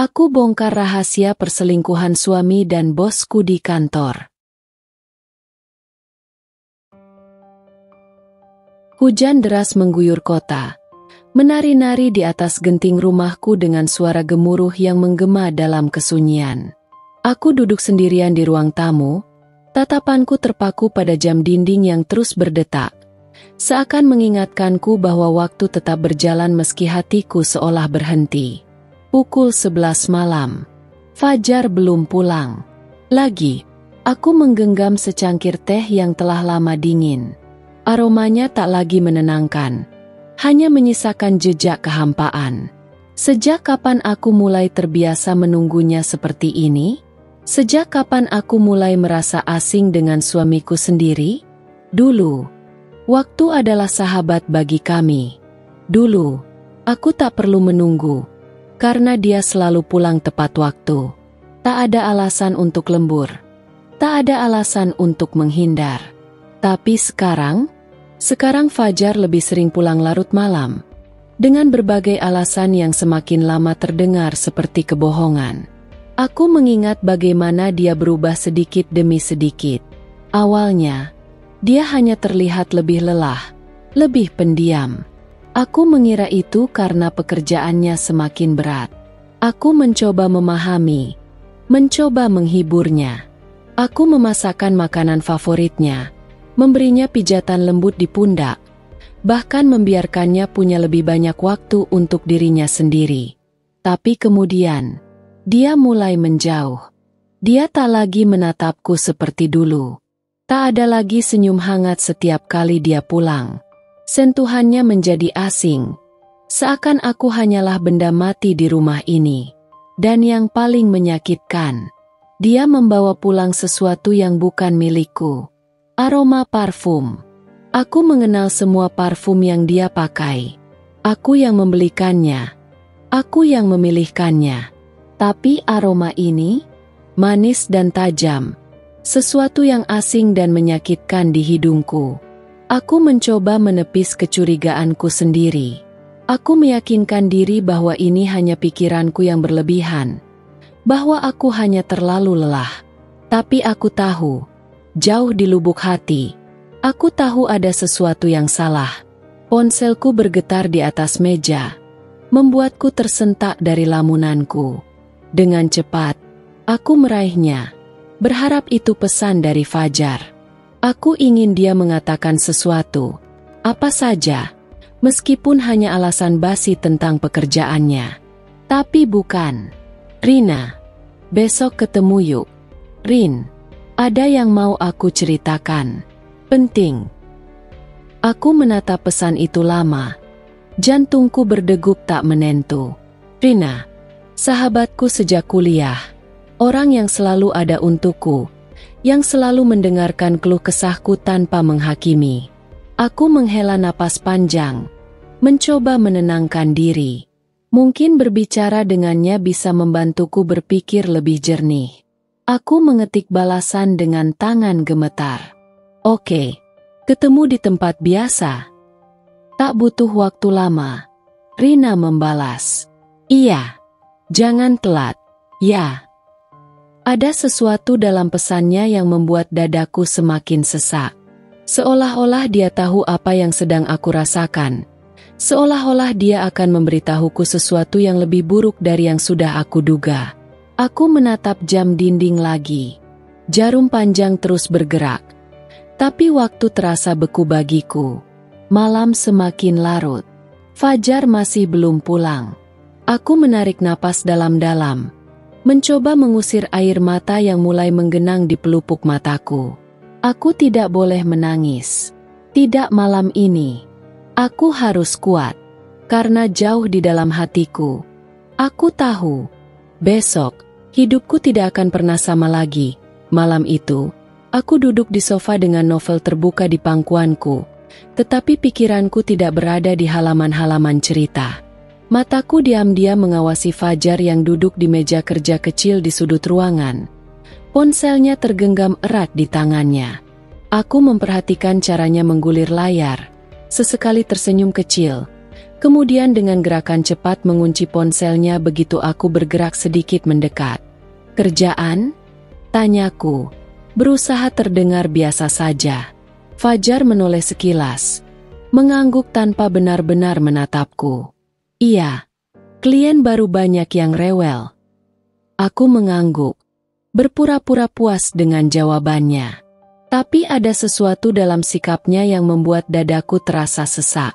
Aku bongkar rahasia perselingkuhan suami dan bosku di kantor. Hujan deras mengguyur kota, menari-nari di atas genting rumahku dengan suara gemuruh yang menggema dalam kesunyian. Aku duduk sendirian di ruang tamu, tatapanku terpaku pada jam dinding yang terus berdetak, seakan mengingatkanku bahwa waktu tetap berjalan meski hatiku seolah berhenti. Pukul 11 malam. Fajar belum pulang. Lagi, aku menggenggam secangkir teh yang telah lama dingin. Aromanya tak lagi menenangkan, hanya menyisakan jejak kehampaan. Sejak kapan aku mulai terbiasa menunggunya seperti ini? Sejak kapan aku mulai merasa asing dengan suamiku sendiri? Dulu, waktu adalah sahabat bagi kami. Dulu, aku tak perlu menunggu, karena dia selalu pulang tepat waktu. Tak ada alasan untuk lembur. Tak ada alasan untuk menghindar. Tapi sekarang Fajar lebih sering pulang larut malam, dengan berbagai alasan yang semakin lama terdengar seperti kebohongan. Aku mengingat bagaimana dia berubah sedikit demi sedikit. Awalnya, dia hanya terlihat lebih lelah, lebih pendiam. Aku mengira itu karena pekerjaannya semakin berat. Aku mencoba memahami, mencoba menghiburnya. Aku memasakkan makanan favoritnya, memberinya pijatan lembut di pundak, bahkan membiarkannya punya lebih banyak waktu untuk dirinya sendiri. Tapi kemudian, dia mulai menjauh. Dia tak lagi menatapku seperti dulu. Tak ada lagi senyum hangat setiap kali dia pulang. Sentuhannya menjadi asing, seakan aku hanyalah benda mati di rumah ini. Dan yang paling menyakitkan, dia membawa pulang sesuatu yang bukan milikku. Aroma parfum. Aku mengenal semua parfum yang dia pakai. Aku yang membelikannya. Aku yang memilihkannya. Tapi aroma ini, manis dan tajam. Sesuatu yang asing dan menyakitkan di hidungku. Aku mencoba menepis kecurigaanku sendiri. Aku meyakinkan diri bahwa ini hanya pikiranku yang berlebihan, bahwa aku hanya terlalu lelah. Tapi aku tahu, jauh di lubuk hati, aku tahu ada sesuatu yang salah. Ponselku bergetar di atas meja, membuatku tersentak dari lamunanku. Dengan cepat, aku meraihnya, berharap itu pesan dari Fajar. Aku ingin dia mengatakan sesuatu, apa saja, meskipun hanya alasan basi tentang pekerjaannya. Tapi bukan. Rina, besok ketemu yuk. Rin, ada yang mau aku ceritakan. Penting. Aku menatap pesan itu lama. Jantungku berdegup tak menentu. Rina, sahabatku sejak kuliah. Orang yang selalu ada untukku, yang selalu mendengarkan keluh kesahku tanpa menghakimi. Aku menghela napas panjang, mencoba menenangkan diri. Mungkin berbicara dengannya bisa membantuku berpikir lebih jernih. Aku mengetik balasan dengan tangan gemetar. Oke, ketemu di tempat biasa. Tak butuh waktu lama. Rina membalas. Iya, jangan telat. Ya. Ada sesuatu dalam pesannya yang membuat dadaku semakin sesak. Seolah-olah dia tahu apa yang sedang aku rasakan. Seolah-olah dia akan memberitahuku sesuatu yang lebih buruk dari yang sudah aku duga. Aku menatap jam dinding lagi. Jarum panjang terus bergerak. Tapi waktu terasa beku bagiku. Malam semakin larut. Fajar masih belum pulang. Aku menarik napas dalam-dalam, mencoba mengusir air mata yang mulai menggenang di pelupuk mataku. Aku tidak boleh menangis. Tidak malam ini. Aku harus kuat. Karena jauh di dalam hatiku, aku tahu, besok, hidupku tidak akan pernah sama lagi. Malam itu, aku duduk di sofa dengan novel terbuka di pangkuanku, tetapi pikiranku tidak berada di halaman-halaman cerita. Mataku diam-diam mengawasi Fajar yang duduk di meja kerja kecil di sudut ruangan. Ponselnya tergenggam erat di tangannya. Aku memperhatikan caranya menggulir layar, sesekali tersenyum kecil, Kemudian dengan gerakan cepat mengunci ponselnya begitu aku bergerak sedikit mendekat. "Kerjaan?" tanyaku, berusaha terdengar biasa saja. Fajar menoleh sekilas, mengangguk tanpa benar-benar menatapku. "Iya, klien baru banyak yang rewel." Aku mengangguk, berpura-pura puas dengan jawabannya. Tapi ada sesuatu dalam sikapnya yang membuat dadaku terasa sesak.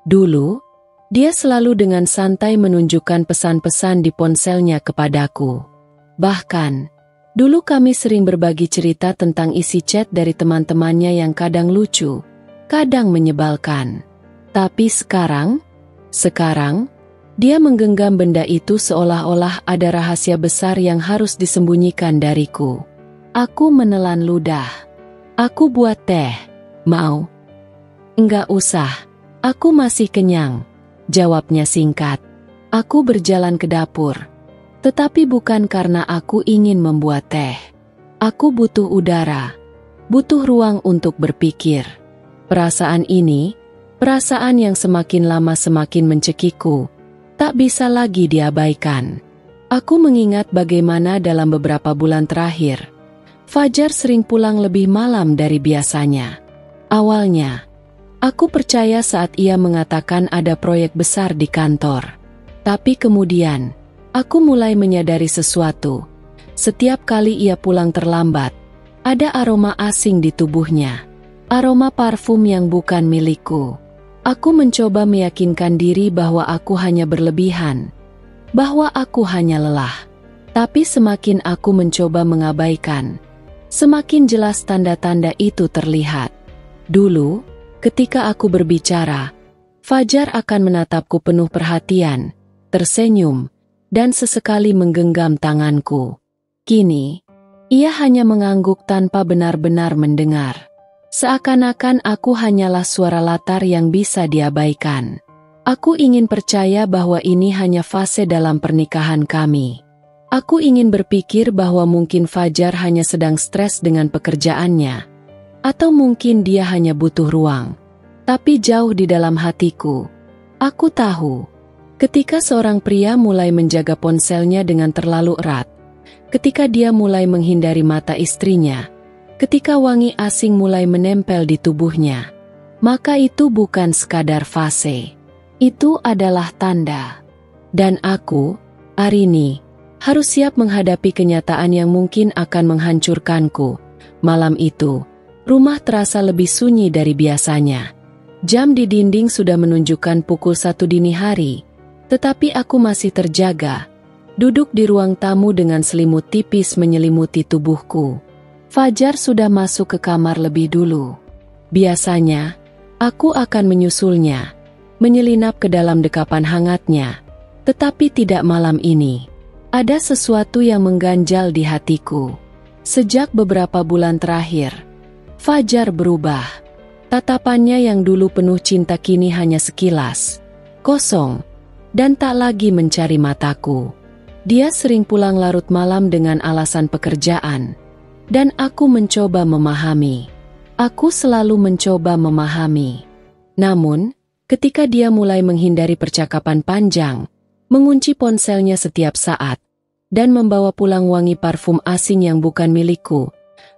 Dulu, dia selalu dengan santai menunjukkan pesan-pesan di ponselnya kepadaku. Bahkan, dulu kami sering berbagi cerita tentang isi chat dari teman-temannya yang kadang lucu, kadang menyebalkan. Tapi sekarang, dia menggenggam benda itu seolah-olah ada rahasia besar yang harus disembunyikan dariku. Aku menelan ludah. "Aku buat teh. Mau?" "Enggak usah. Aku masih kenyang," jawabnya singkat. Aku berjalan ke dapur. Tetapi bukan karena aku ingin membuat teh. Aku butuh udara. Butuh ruang untuk berpikir. Perasaan ini, perasaan yang semakin lama semakin mencekikku, tak bisa lagi diabaikan. Aku mengingat bagaimana dalam beberapa bulan terakhir, Fajar sering pulang lebih malam dari biasanya. Awalnya, aku percaya saat ia mengatakan ada proyek besar di kantor. Tapi kemudian, aku mulai menyadari sesuatu. Setiap kali ia pulang terlambat, ada aroma asing di tubuhnya. Aroma parfum yang bukan milikku. Aku mencoba meyakinkan diri bahwa aku hanya berlebihan, bahwa aku hanya lelah. Tapi semakin aku mencoba mengabaikan, semakin jelas tanda-tanda itu terlihat. Dulu, ketika aku berbicara, Fajar akan menatapku penuh perhatian, tersenyum, dan sesekali menggenggam tanganku. Kini, ia hanya mengangguk tanpa benar-benar mendengar. Seakan-akan aku hanyalah suara latar yang bisa diabaikan. Aku ingin percaya bahwa ini hanya fase dalam pernikahan kami. Aku ingin berpikir bahwa mungkin Fajar hanya sedang stres dengan pekerjaannya. Atau mungkin dia hanya butuh ruang. Tapi jauh di dalam hatiku, aku tahu, ketika seorang pria mulai menjaga ponselnya dengan terlalu erat, ketika dia mulai menghindari mata istrinya, ketika wangi asing mulai menempel di tubuhnya, maka itu bukan sekadar fase. Itu adalah tanda. Dan aku, Arini, harus siap menghadapi kenyataan yang mungkin akan menghancurkanku. Malam itu, rumah terasa lebih sunyi dari biasanya. Jam di dinding sudah menunjukkan pukul 1 dini hari, tetapi aku masih terjaga, duduk di ruang tamu dengan selimut tipis menyelimuti tubuhku. Fajar sudah masuk ke kamar lebih dulu. Biasanya, aku akan menyusulnya, menyelinap ke dalam dekapan hangatnya. Tetapi tidak malam ini. Ada sesuatu yang mengganjal di hatiku. Sejak beberapa bulan terakhir, Fajar berubah. Tatapannya yang dulu penuh cinta kini hanya sekilas, kosong, dan tak lagi mencari mataku. Dia sering pulang larut malam dengan alasan pekerjaan. Dan aku mencoba memahami. Aku selalu mencoba memahami. Namun, ketika dia mulai menghindari percakapan panjang, mengunci ponselnya setiap saat, dan membawa pulang wangi parfum asing yang bukan milikku,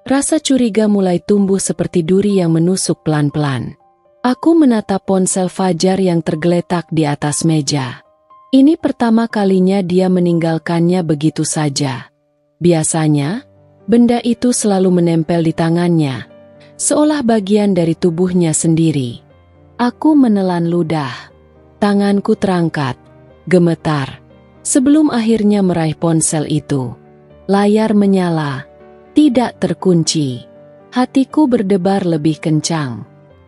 rasa curiga mulai tumbuh seperti duri yang menusuk pelan-pelan. Aku menatap ponsel Fajar yang tergeletak di atas meja. Ini pertama kalinya dia meninggalkannya begitu saja. Biasanya, benda itu selalu menempel di tangannya, seolah bagian dari tubuhnya sendiri. Aku menelan ludah. Tanganku terangkat, gemetar, sebelum akhirnya meraih ponsel itu. Layar menyala, tidak terkunci. Hatiku berdebar lebih kencang.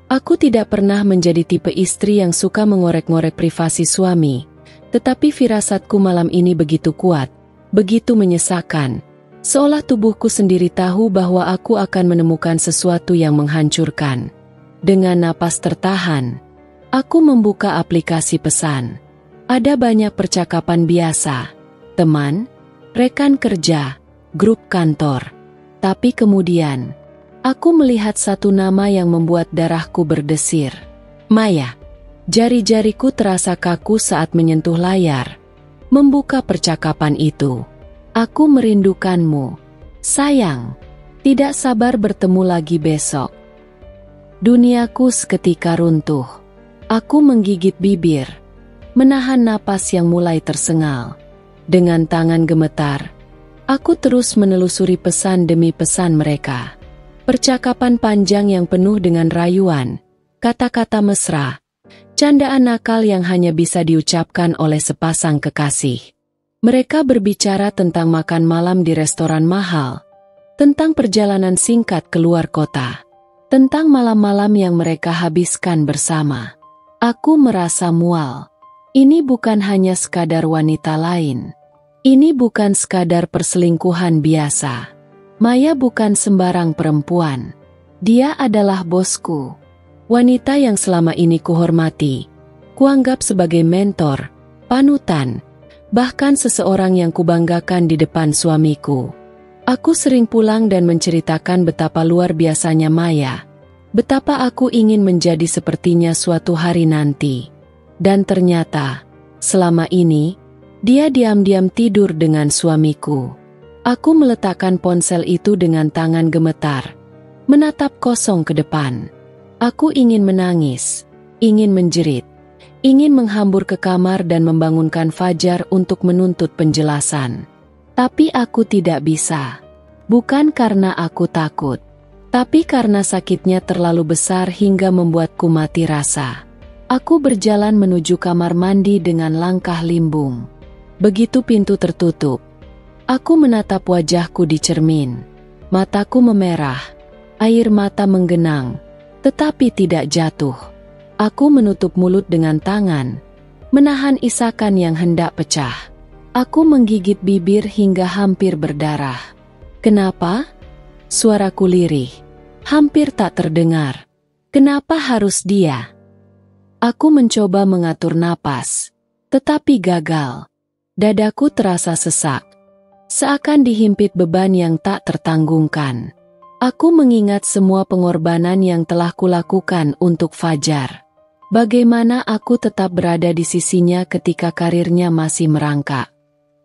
Aku tidak pernah menjadi tipe istri yang suka mengorek-ngorek privasi suami, tetapi firasatku malam ini begitu kuat, begitu menyesakan. Seolah tubuhku sendiri tahu bahwa aku akan menemukan sesuatu yang menghancurkan. Dengan napas tertahan, aku membuka aplikasi pesan. Ada banyak percakapan biasa, teman, rekan kerja, grup kantor. Tapi kemudian, aku melihat satu nama yang membuat darahku berdesir. Maya. Jari-jariku terasa kaku saat menyentuh layar, membuka percakapan itu. Aku merindukanmu, sayang. Tidak sabar bertemu lagi besok. Duniaku seketika runtuh. Aku menggigit bibir, menahan napas yang mulai tersengal. Dengan tangan gemetar, aku terus menelusuri pesan demi pesan mereka. Percakapan panjang yang penuh dengan rayuan, kata-kata mesra, candaan nakal yang hanya bisa diucapkan oleh sepasang kekasih. Mereka berbicara tentang makan malam di restoran mahal, tentang perjalanan singkat keluar kota, tentang malam-malam yang mereka habiskan bersama. Aku merasa mual. Ini bukan hanya sekadar wanita lain. Ini bukan sekadar perselingkuhan biasa. Maya bukan sembarang perempuan. Dia adalah bosku. Wanita yang selama ini kuhormati, kuanggap sebagai mentor, panutan, bahkan seseorang yang kubanggakan di depan suamiku. Aku sering pulang dan menceritakan betapa luar biasanya Maya, betapa aku ingin menjadi sepertinya suatu hari nanti. Dan ternyata, selama ini, dia diam-diam tidur dengan suamiku. Aku meletakkan ponsel itu dengan tangan gemetar, menatap kosong ke depan. Aku ingin menangis, ingin menjerit, ingin menghambur ke kamar dan membangunkan Fajar untuk menuntut penjelasan. Tapi aku tidak bisa. Bukan karena aku takut, tapi karena sakitnya terlalu besar hingga membuatku mati rasa. Aku berjalan menuju kamar mandi dengan langkah limbung. Begitu pintu tertutup, aku menatap wajahku di cermin. Mataku memerah, air mata menggenang, tetapi tidak jatuh. Aku menutup mulut dengan tangan, menahan isakan yang hendak pecah. Aku menggigit bibir hingga hampir berdarah. Kenapa? Suaraku lirih, hampir tak terdengar. Kenapa harus dia? Aku mencoba mengatur napas, tetapi gagal. Dadaku terasa sesak, seakan dihimpit beban yang tak tertanggungkan. Aku mengingat semua pengorbanan yang telah kulakukan untuk Fajar. Bagaimana aku tetap berada di sisinya ketika karirnya masih merangkak.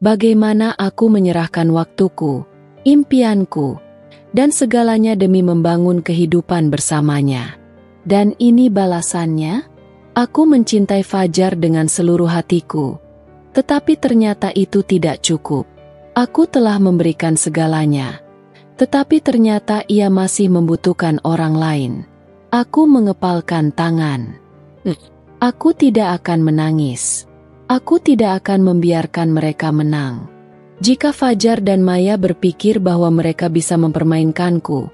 Bagaimana aku menyerahkan waktuku, impianku, dan segalanya demi membangun kehidupan bersamanya. Dan ini balasannya? Aku mencintai Fajar dengan seluruh hatiku. Tetapi ternyata itu tidak cukup. Aku telah memberikan segalanya. Tetapi ternyata ia masih membutuhkan orang lain. Aku mengepalkan tangan. Aku tidak akan menangis. Aku tidak akan membiarkan mereka menang. Jika Fajar dan Maya berpikir bahwa mereka bisa mempermainkanku,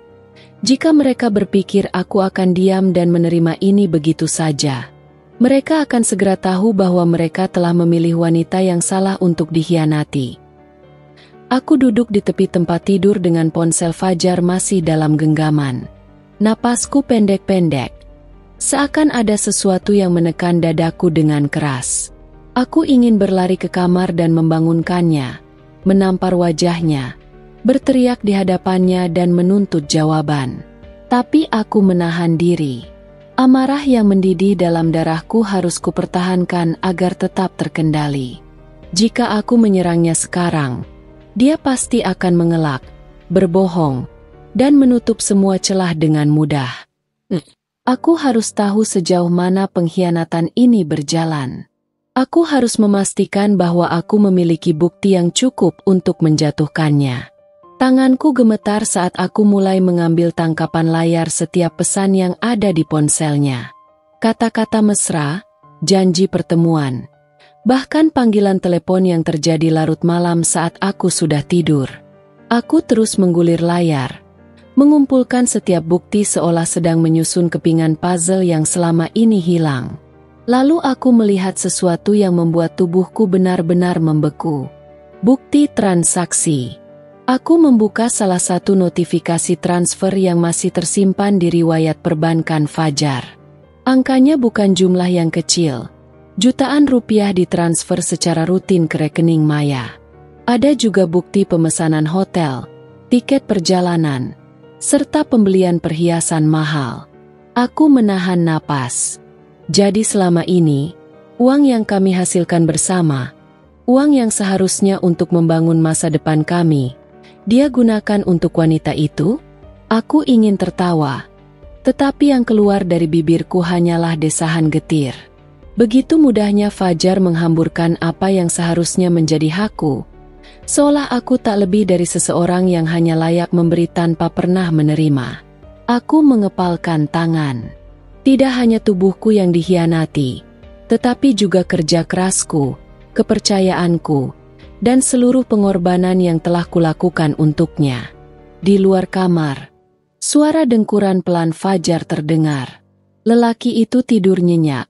jika mereka berpikir aku akan diam dan menerima ini begitu saja, mereka akan segera tahu bahwa mereka telah memilih wanita yang salah untuk dikhianati. Aku duduk di tepi tempat tidur dengan ponsel Fajar masih dalam genggaman. Napasku pendek-pendek. Seakan ada sesuatu yang menekan dadaku dengan keras. Aku ingin berlari ke kamar dan membangunkannya, menampar wajahnya, berteriak di hadapannya dan menuntut jawaban. Tapi aku menahan diri. Amarah yang mendidih dalam darahku harus kupertahankan agar tetap terkendali. Jika aku menyerangnya sekarang, dia pasti akan mengelak, berbohong, dan menutup semua celah dengan mudah. Aku harus tahu sejauh mana pengkhianatan ini berjalan. Aku harus memastikan bahwa aku memiliki bukti yang cukup untuk menjatuhkannya. Tanganku gemetar saat aku mulai mengambil tangkapan layar setiap pesan yang ada di ponselnya. Kata-kata mesra, janji pertemuan, bahkan panggilan telepon yang terjadi larut malam saat aku sudah tidur. Aku terus menggulir layar, mengumpulkan setiap bukti seolah sedang menyusun kepingan puzzle yang selama ini hilang. Lalu aku melihat sesuatu yang membuat tubuhku benar-benar membeku. Bukti transaksi. Aku membuka salah satu notifikasi transfer yang masih tersimpan di riwayat perbankan Fajar. Angkanya bukan jumlah yang kecil. Jutaan rupiah ditransfer secara rutin ke rekening Maya. Ada juga bukti pemesanan hotel, tiket perjalanan, serta pembelian perhiasan mahal. Aku menahan napas. Jadi selama ini, uang yang kami hasilkan bersama, uang yang seharusnya untuk membangun masa depan kami, dia gunakan untuk wanita itu? Aku ingin tertawa, tetapi yang keluar dari bibirku hanyalah desahan getir. Begitu mudahnya Fajar menghamburkan apa yang seharusnya menjadi hakku, seolah aku tak lebih dari seseorang yang hanya layak memberi tanpa pernah menerima. Aku mengepalkan tangan. Tidak hanya tubuhku yang dikhianati, tetapi juga kerja kerasku, kepercayaanku, dan seluruh pengorbanan yang telah kulakukan untuknya. Di luar kamar, suara dengkuran pelan Fajar terdengar. Lelaki itu tidur nyenyak.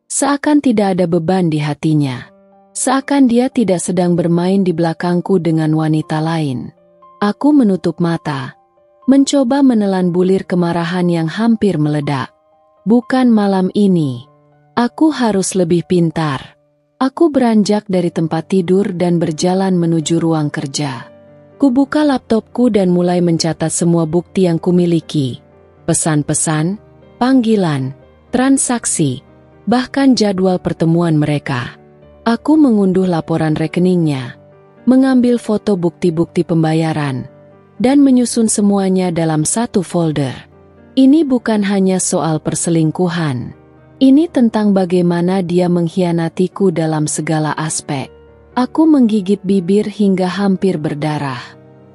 Seakan tidak ada beban di hatinya. Seakan dia tidak sedang bermain di belakangku dengan wanita lain. Aku menutup mata, mencoba menelan bulir kemarahan yang hampir meledak. Bukan malam ini. Aku harus lebih pintar. Aku beranjak dari tempat tidur dan berjalan menuju ruang kerja. Kubuka laptopku dan mulai mencatat semua bukti yang kumiliki. Pesan-pesan, panggilan, transaksi, bahkan jadwal pertemuan mereka. Aku mengunduh laporan rekeningnya, mengambil foto bukti-bukti pembayaran, dan menyusun semuanya dalam satu folder. Ini bukan hanya soal perselingkuhan. Ini tentang bagaimana dia mengkhianatiku dalam segala aspek. Aku menggigit bibir hingga hampir berdarah.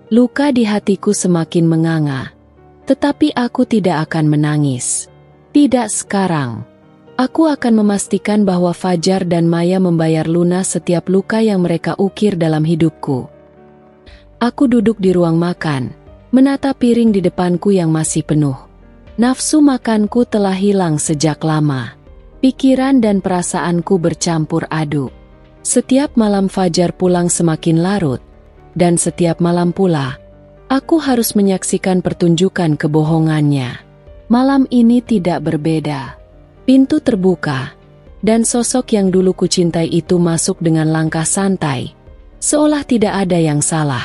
Luka di hatiku semakin menganga. Tetapi aku tidak akan menangis. Tidak sekarang. Aku akan memastikan bahwa Fajar dan Maya membayar lunas setiap luka yang mereka ukir dalam hidupku. Aku duduk di ruang makan, menata piring di depanku yang masih penuh. Nafsu makanku telah hilang sejak lama. Pikiran dan perasaanku bercampur aduk. Setiap malam Fajar pulang semakin larut, dan setiap malam pula, aku harus menyaksikan pertunjukan kebohongannya. Malam ini tidak berbeda. Pintu terbuka, dan sosok yang dulu kucintai itu masuk dengan langkah santai, seolah tidak ada yang salah.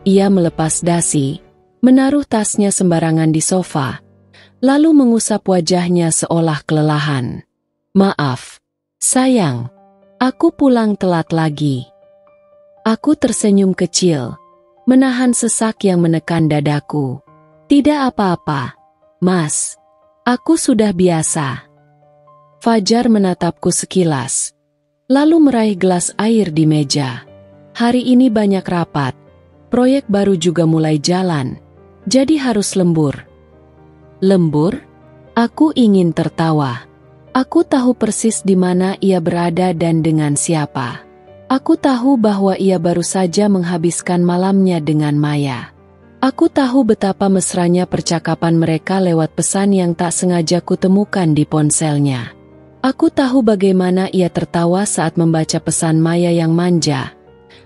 Ia melepas dasi, menaruh tasnya sembarangan di sofa, lalu mengusap wajahnya seolah kelelahan. Maaf, sayang, aku pulang telat lagi. Aku tersenyum kecil, menahan sesak yang menekan dadaku. Tidak apa-apa, Mas. Aku sudah biasa. Fajar menatapku sekilas, lalu meraih gelas air di meja. Hari ini banyak rapat, proyek baru juga mulai jalan, jadi harus lembur. Lembur? Aku ingin tertawa. Aku tahu persis di mana ia berada dan dengan siapa. Aku tahu bahwa ia baru saja menghabiskan malamnya dengan Maya. Aku tahu betapa mesranya percakapan mereka lewat pesan yang tak sengaja kutemukan di ponselnya. Aku tahu bagaimana ia tertawa saat membaca pesan Maya yang manja.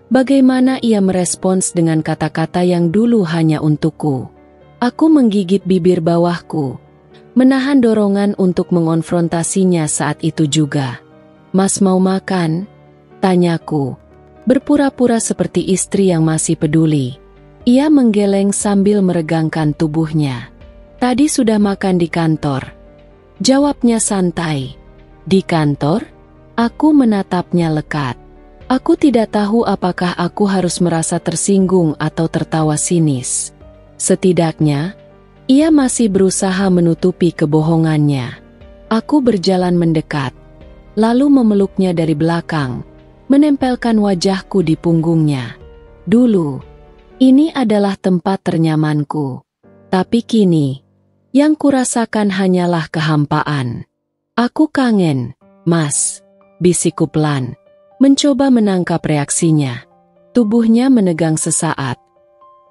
Bagaimana ia merespons dengan kata-kata yang dulu hanya untukku. Aku menggigit bibir bawahku, menahan dorongan untuk mengonfrontasinya saat itu juga. Mas mau makan? Tanyaku, berpura-pura seperti istri yang masih peduli. Ia menggeleng sambil meregangkan tubuhnya. Tadi sudah makan di kantor. Jawabnya santai. Di kantor? Aku menatapnya lekat. Aku tidak tahu apakah aku harus merasa tersinggung atau tertawa sinis. Setidaknya, ia masih berusaha menutupi kebohongannya. Aku berjalan mendekat, lalu memeluknya dari belakang, menempelkan wajahku di punggungnya. Dulu, ini adalah tempat ternyamanku. Tapi kini, yang kurasakan hanyalah kehampaan. Aku kangen, Mas, bisikku pelan, mencoba menangkap reaksinya. Tubuhnya menegang sesaat.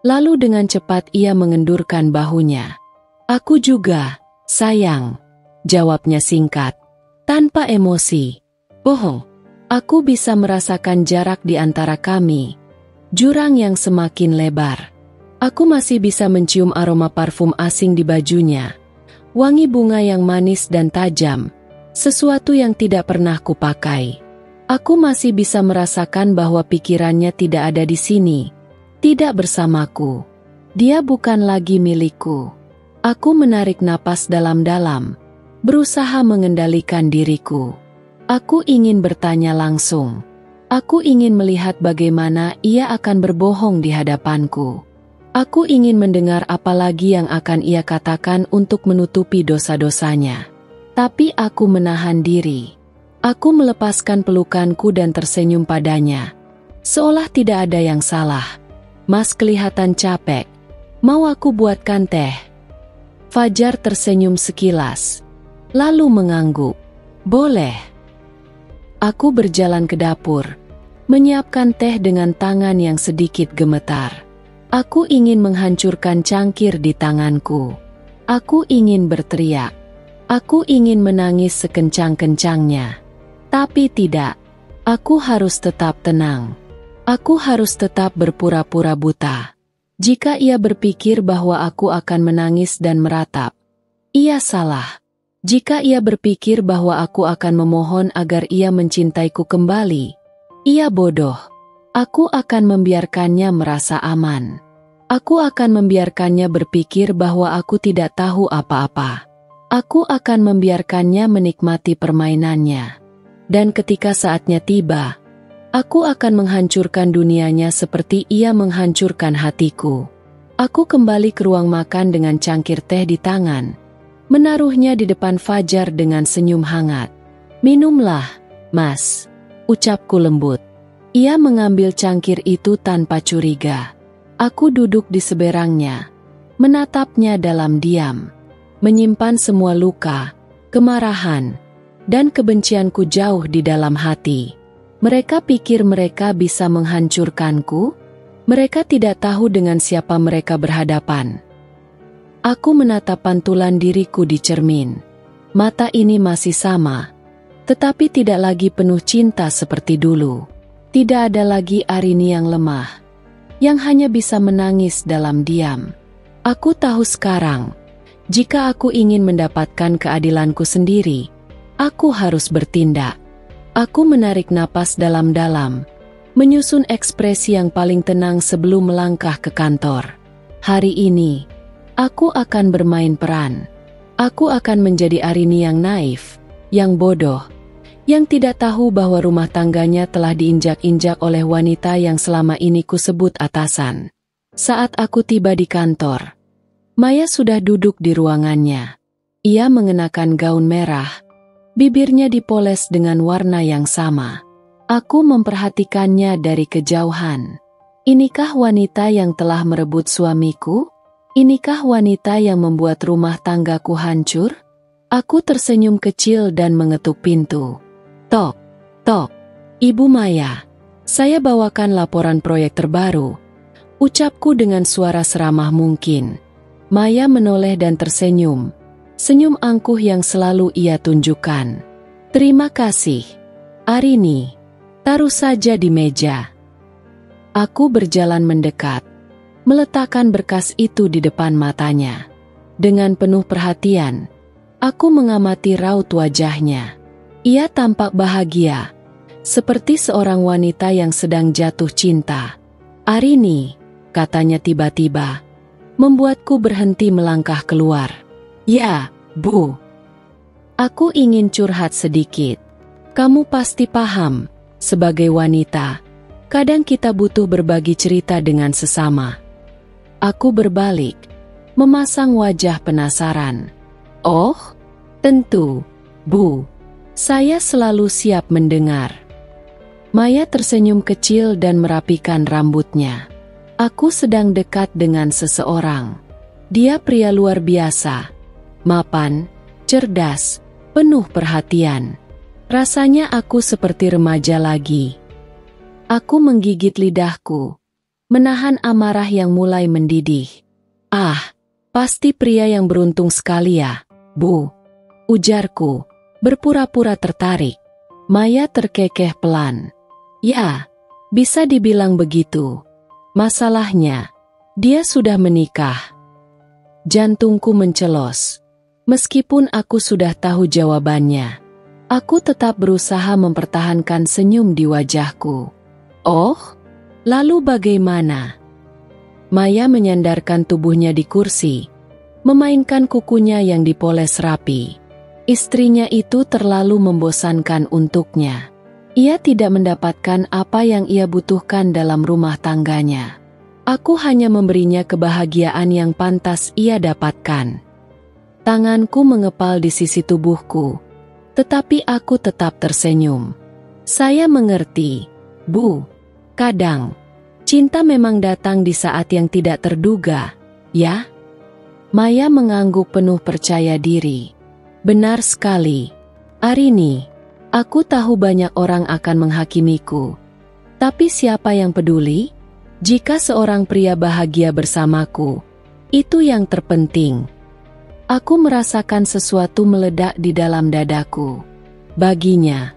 Lalu dengan cepat ia mengendurkan bahunya. Aku juga, sayang, jawabnya singkat, tanpa emosi. Bohong, aku bisa merasakan jarak di antara kami. Jurang yang semakin lebar. Aku masih bisa mencium aroma parfum asing di bajunya. Wangi bunga yang manis dan tajam. Sesuatu yang tidak pernah kupakai. Aku masih bisa merasakan bahwa pikirannya tidak ada di sini. Tidak bersamaku. Dia bukan lagi milikku. Aku menarik napas dalam-dalam. berusaha mengendalikan diriku. Aku ingin bertanya langsung. Aku ingin melihat bagaimana ia akan berbohong di hadapanku. Aku ingin mendengar apa lagi yang akan ia katakan untuk menutupi dosa-dosanya. Tapi aku menahan diri. Aku melepaskan pelukanku dan tersenyum padanya. Seolah tidak ada yang salah. Mas kelihatan capek. Mau aku buatkan teh? Fajar tersenyum sekilas. Lalu mengangguk. Boleh. Aku berjalan ke dapur. Menyiapkan teh dengan tangan yang sedikit gemetar. Aku ingin menghancurkan cangkir di tanganku. Aku ingin berteriak. Aku ingin menangis sekencang-kencangnya. Tapi tidak. Aku harus tetap tenang. Aku harus tetap berpura-pura buta. Jika ia berpikir bahwa aku akan menangis dan meratap, ia salah. Jika ia berpikir bahwa aku akan memohon agar ia mencintaiku kembali, ia bodoh. Aku akan membiarkannya merasa aman. Aku akan membiarkannya berpikir bahwa aku tidak tahu apa-apa. Aku akan membiarkannya menikmati permainannya. Dan ketika saatnya tiba, aku akan menghancurkan dunianya seperti ia menghancurkan hatiku. Aku kembali ke ruang makan dengan cangkir teh di tangan. Menaruhnya di depan Fajar dengan senyum hangat. Minumlah, Mas, ucapku lembut. Ia mengambil cangkir itu tanpa curiga. Aku duduk di seberangnya, menatapnya dalam diam, menyimpan semua luka, kemarahan, dan kebencianku jauh di dalam hati. Mereka pikir mereka bisa menghancurkanku? Mereka tidak tahu dengan siapa mereka berhadapan. Aku menatap pantulan diriku di cermin. Mata ini masih sama, tetapi tidak lagi penuh cinta seperti dulu. Tidak ada lagi Arini yang lemah, yang hanya bisa menangis dalam diam. Aku tahu sekarang, jika aku ingin mendapatkan keadilanku sendiri, aku harus bertindak. Aku menarik napas dalam-dalam, menyusun ekspresi yang paling tenang sebelum melangkah ke kantor. Hari ini, aku akan bermain peran. Aku akan menjadi Arini yang naif, yang bodoh, yang tidak tahu bahwa rumah tangganya telah diinjak-injak oleh wanita yang selama ini kusebut atasan. Saat aku tiba di kantor, Maya sudah duduk di ruangannya. Ia mengenakan gaun merah, bibirnya dipoles dengan warna yang sama. Aku memperhatikannya dari kejauhan. Inikah wanita yang telah merebut suamiku? Inikah wanita yang membuat rumah tanggaku hancur? Aku tersenyum kecil dan mengetuk pintu. Tok, tok. Ibu Maya, saya bawakan laporan proyek terbaru, ucapku dengan suara seramah mungkin. Maya menoleh dan tersenyum, senyum angkuh yang selalu ia tunjukkan. Terima kasih, Arini. Taruh saja di meja. Aku berjalan mendekat, meletakkan berkas itu di depan matanya. Dengan penuh perhatian, aku mengamati raut wajahnya. Ia tampak bahagia, seperti seorang wanita yang sedang jatuh cinta. Arini, katanya tiba-tiba, membuatku berhenti melangkah keluar. Ya, Bu. Aku ingin curhat sedikit. Kamu pasti paham, sebagai wanita, kadang kita butuh berbagi cerita dengan sesama. Aku berbalik, memasang wajah penasaran. Oh, tentu, Bu. Saya selalu siap mendengar. Maya tersenyum kecil dan merapikan rambutnya. Aku sedang dekat dengan seseorang. Dia pria luar biasa, mapan, cerdas, penuh perhatian. Rasanya aku seperti remaja lagi. Aku menggigit lidahku, menahan amarah yang mulai mendidih. Ah, pasti pria yang beruntung sekali ya, Bu. Ujarku, berpura-pura tertarik. Maya terkekeh pelan. Ya, bisa dibilang begitu. Masalahnya, dia sudah menikah. Jantungku mencelos. Meskipun aku sudah tahu jawabannya, aku tetap berusaha mempertahankan senyum di wajahku. Oh, lalu bagaimana? Maya menyandarkan tubuhnya di kursi, memainkan kukunya yang dipoles rapi. Istrinya itu terlalu membosankan untuknya. Ia tidak mendapatkan apa yang ia butuhkan dalam rumah tangganya. Aku hanya memberinya kebahagiaan yang pantas ia dapatkan. Tanganku mengepal di sisi tubuhku, tetapi aku tetap tersenyum. Saya mengerti, Bu. Kadang, cinta memang datang di saat yang tidak terduga, ya? Maya mengangguk penuh percaya diri. Benar sekali. Arini, aku tahu banyak orang akan menghakimiku. Tapi siapa yang peduli? Jika seorang pria bahagia bersamaku, itu yang terpenting. Aku merasakan sesuatu meledak di dalam dadaku. Baginya,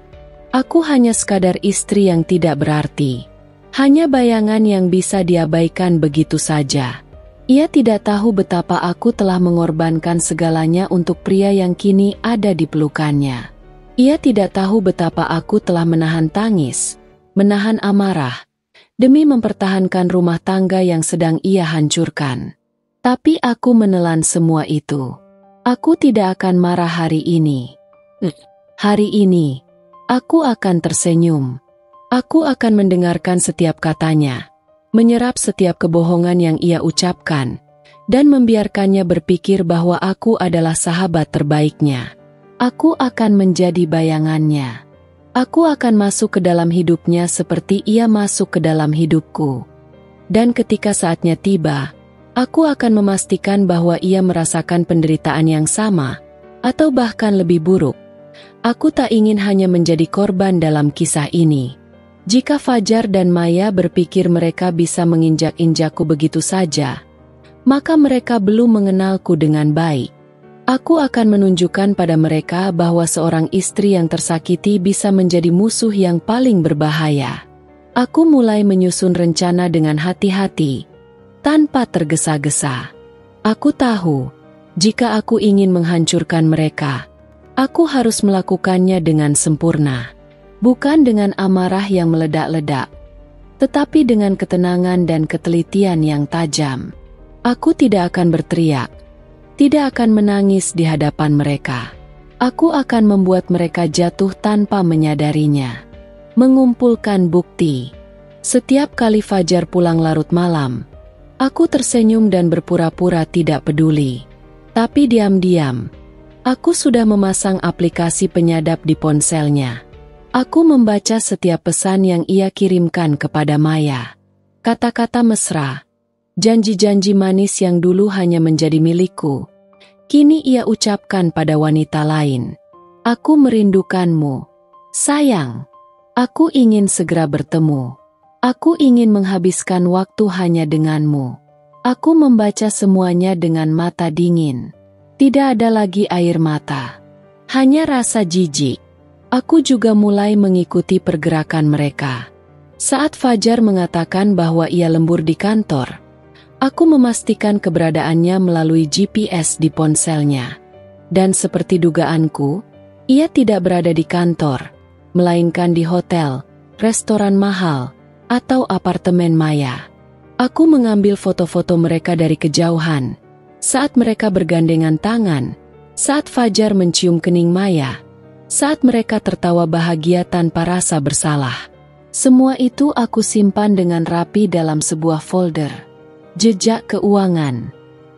aku hanya sekadar istri yang tidak berarti. Hanya bayangan yang bisa diabaikan begitu saja. Ia tidak tahu betapa aku telah mengorbankan segalanya untuk pria yang kini ada di pelukannya. Ia tidak tahu betapa aku telah menahan tangis, menahan amarah, demi mempertahankan rumah tangga yang sedang ia hancurkan. Tapi aku menelan semua itu. Aku tidak akan marah hari ini. Hari ini, aku akan tersenyum. Aku akan mendengarkan setiap katanya, menyerap setiap kebohongan yang ia ucapkan, dan membiarkannya berpikir bahwa aku adalah sahabat terbaiknya. Aku akan menjadi bayangannya. Aku akan masuk ke dalam hidupnya seperti ia masuk ke dalam hidupku. Dan ketika saatnya tiba, aku akan memastikan bahwa ia merasakan penderitaan yang sama, atau bahkan lebih buruk. Aku tak ingin hanya menjadi korban dalam kisah ini. Jika Fajar dan Maya berpikir mereka bisa menginjak-injakku begitu saja, maka mereka belum mengenalku dengan baik. Aku akan menunjukkan pada mereka bahwa seorang istri yang tersakiti bisa menjadi musuh yang paling berbahaya. Aku mulai menyusun rencana dengan hati-hati, tanpa tergesa-gesa. Aku tahu, jika aku ingin menghancurkan mereka, aku harus melakukannya dengan sempurna. Bukan dengan amarah yang meledak-ledak, tetapi dengan ketenangan dan ketelitian yang tajam. Aku tidak akan berteriak, tidak akan menangis di hadapan mereka. Aku akan membuat mereka jatuh tanpa menyadarinya. Mengumpulkan bukti. Setiap kali Fajar pulang larut malam, aku tersenyum dan berpura-pura tidak peduli. Tapi diam-diam, aku sudah memasang aplikasi penyadap di ponselnya. Aku membaca setiap pesan yang ia kirimkan kepada Maya. Kata-kata mesra, janji-janji manis yang dulu hanya menjadi milikku, kini ia ucapkan pada wanita lain. Aku merindukanmu. Sayang, aku ingin segera bertemu. Aku ingin menghabiskan waktu hanya denganmu. Aku membaca semuanya dengan mata dingin. Tidak ada lagi air mata. Hanya rasa jijik. Aku juga mulai mengikuti pergerakan mereka. Saat Fajar mengatakan bahwa ia lembur di kantor, aku memastikan keberadaannya melalui GPS di ponselnya. Dan seperti dugaanku, ia tidak berada di kantor, melainkan di hotel, restoran mahal, atau apartemen Maya. Aku mengambil foto-foto mereka dari kejauhan, saat mereka bergandengan tangan, saat Fajar mencium kening Maya, saat mereka tertawa bahagia tanpa rasa bersalah. Semua itu aku simpan dengan rapi dalam sebuah folder. Jejak keuangan.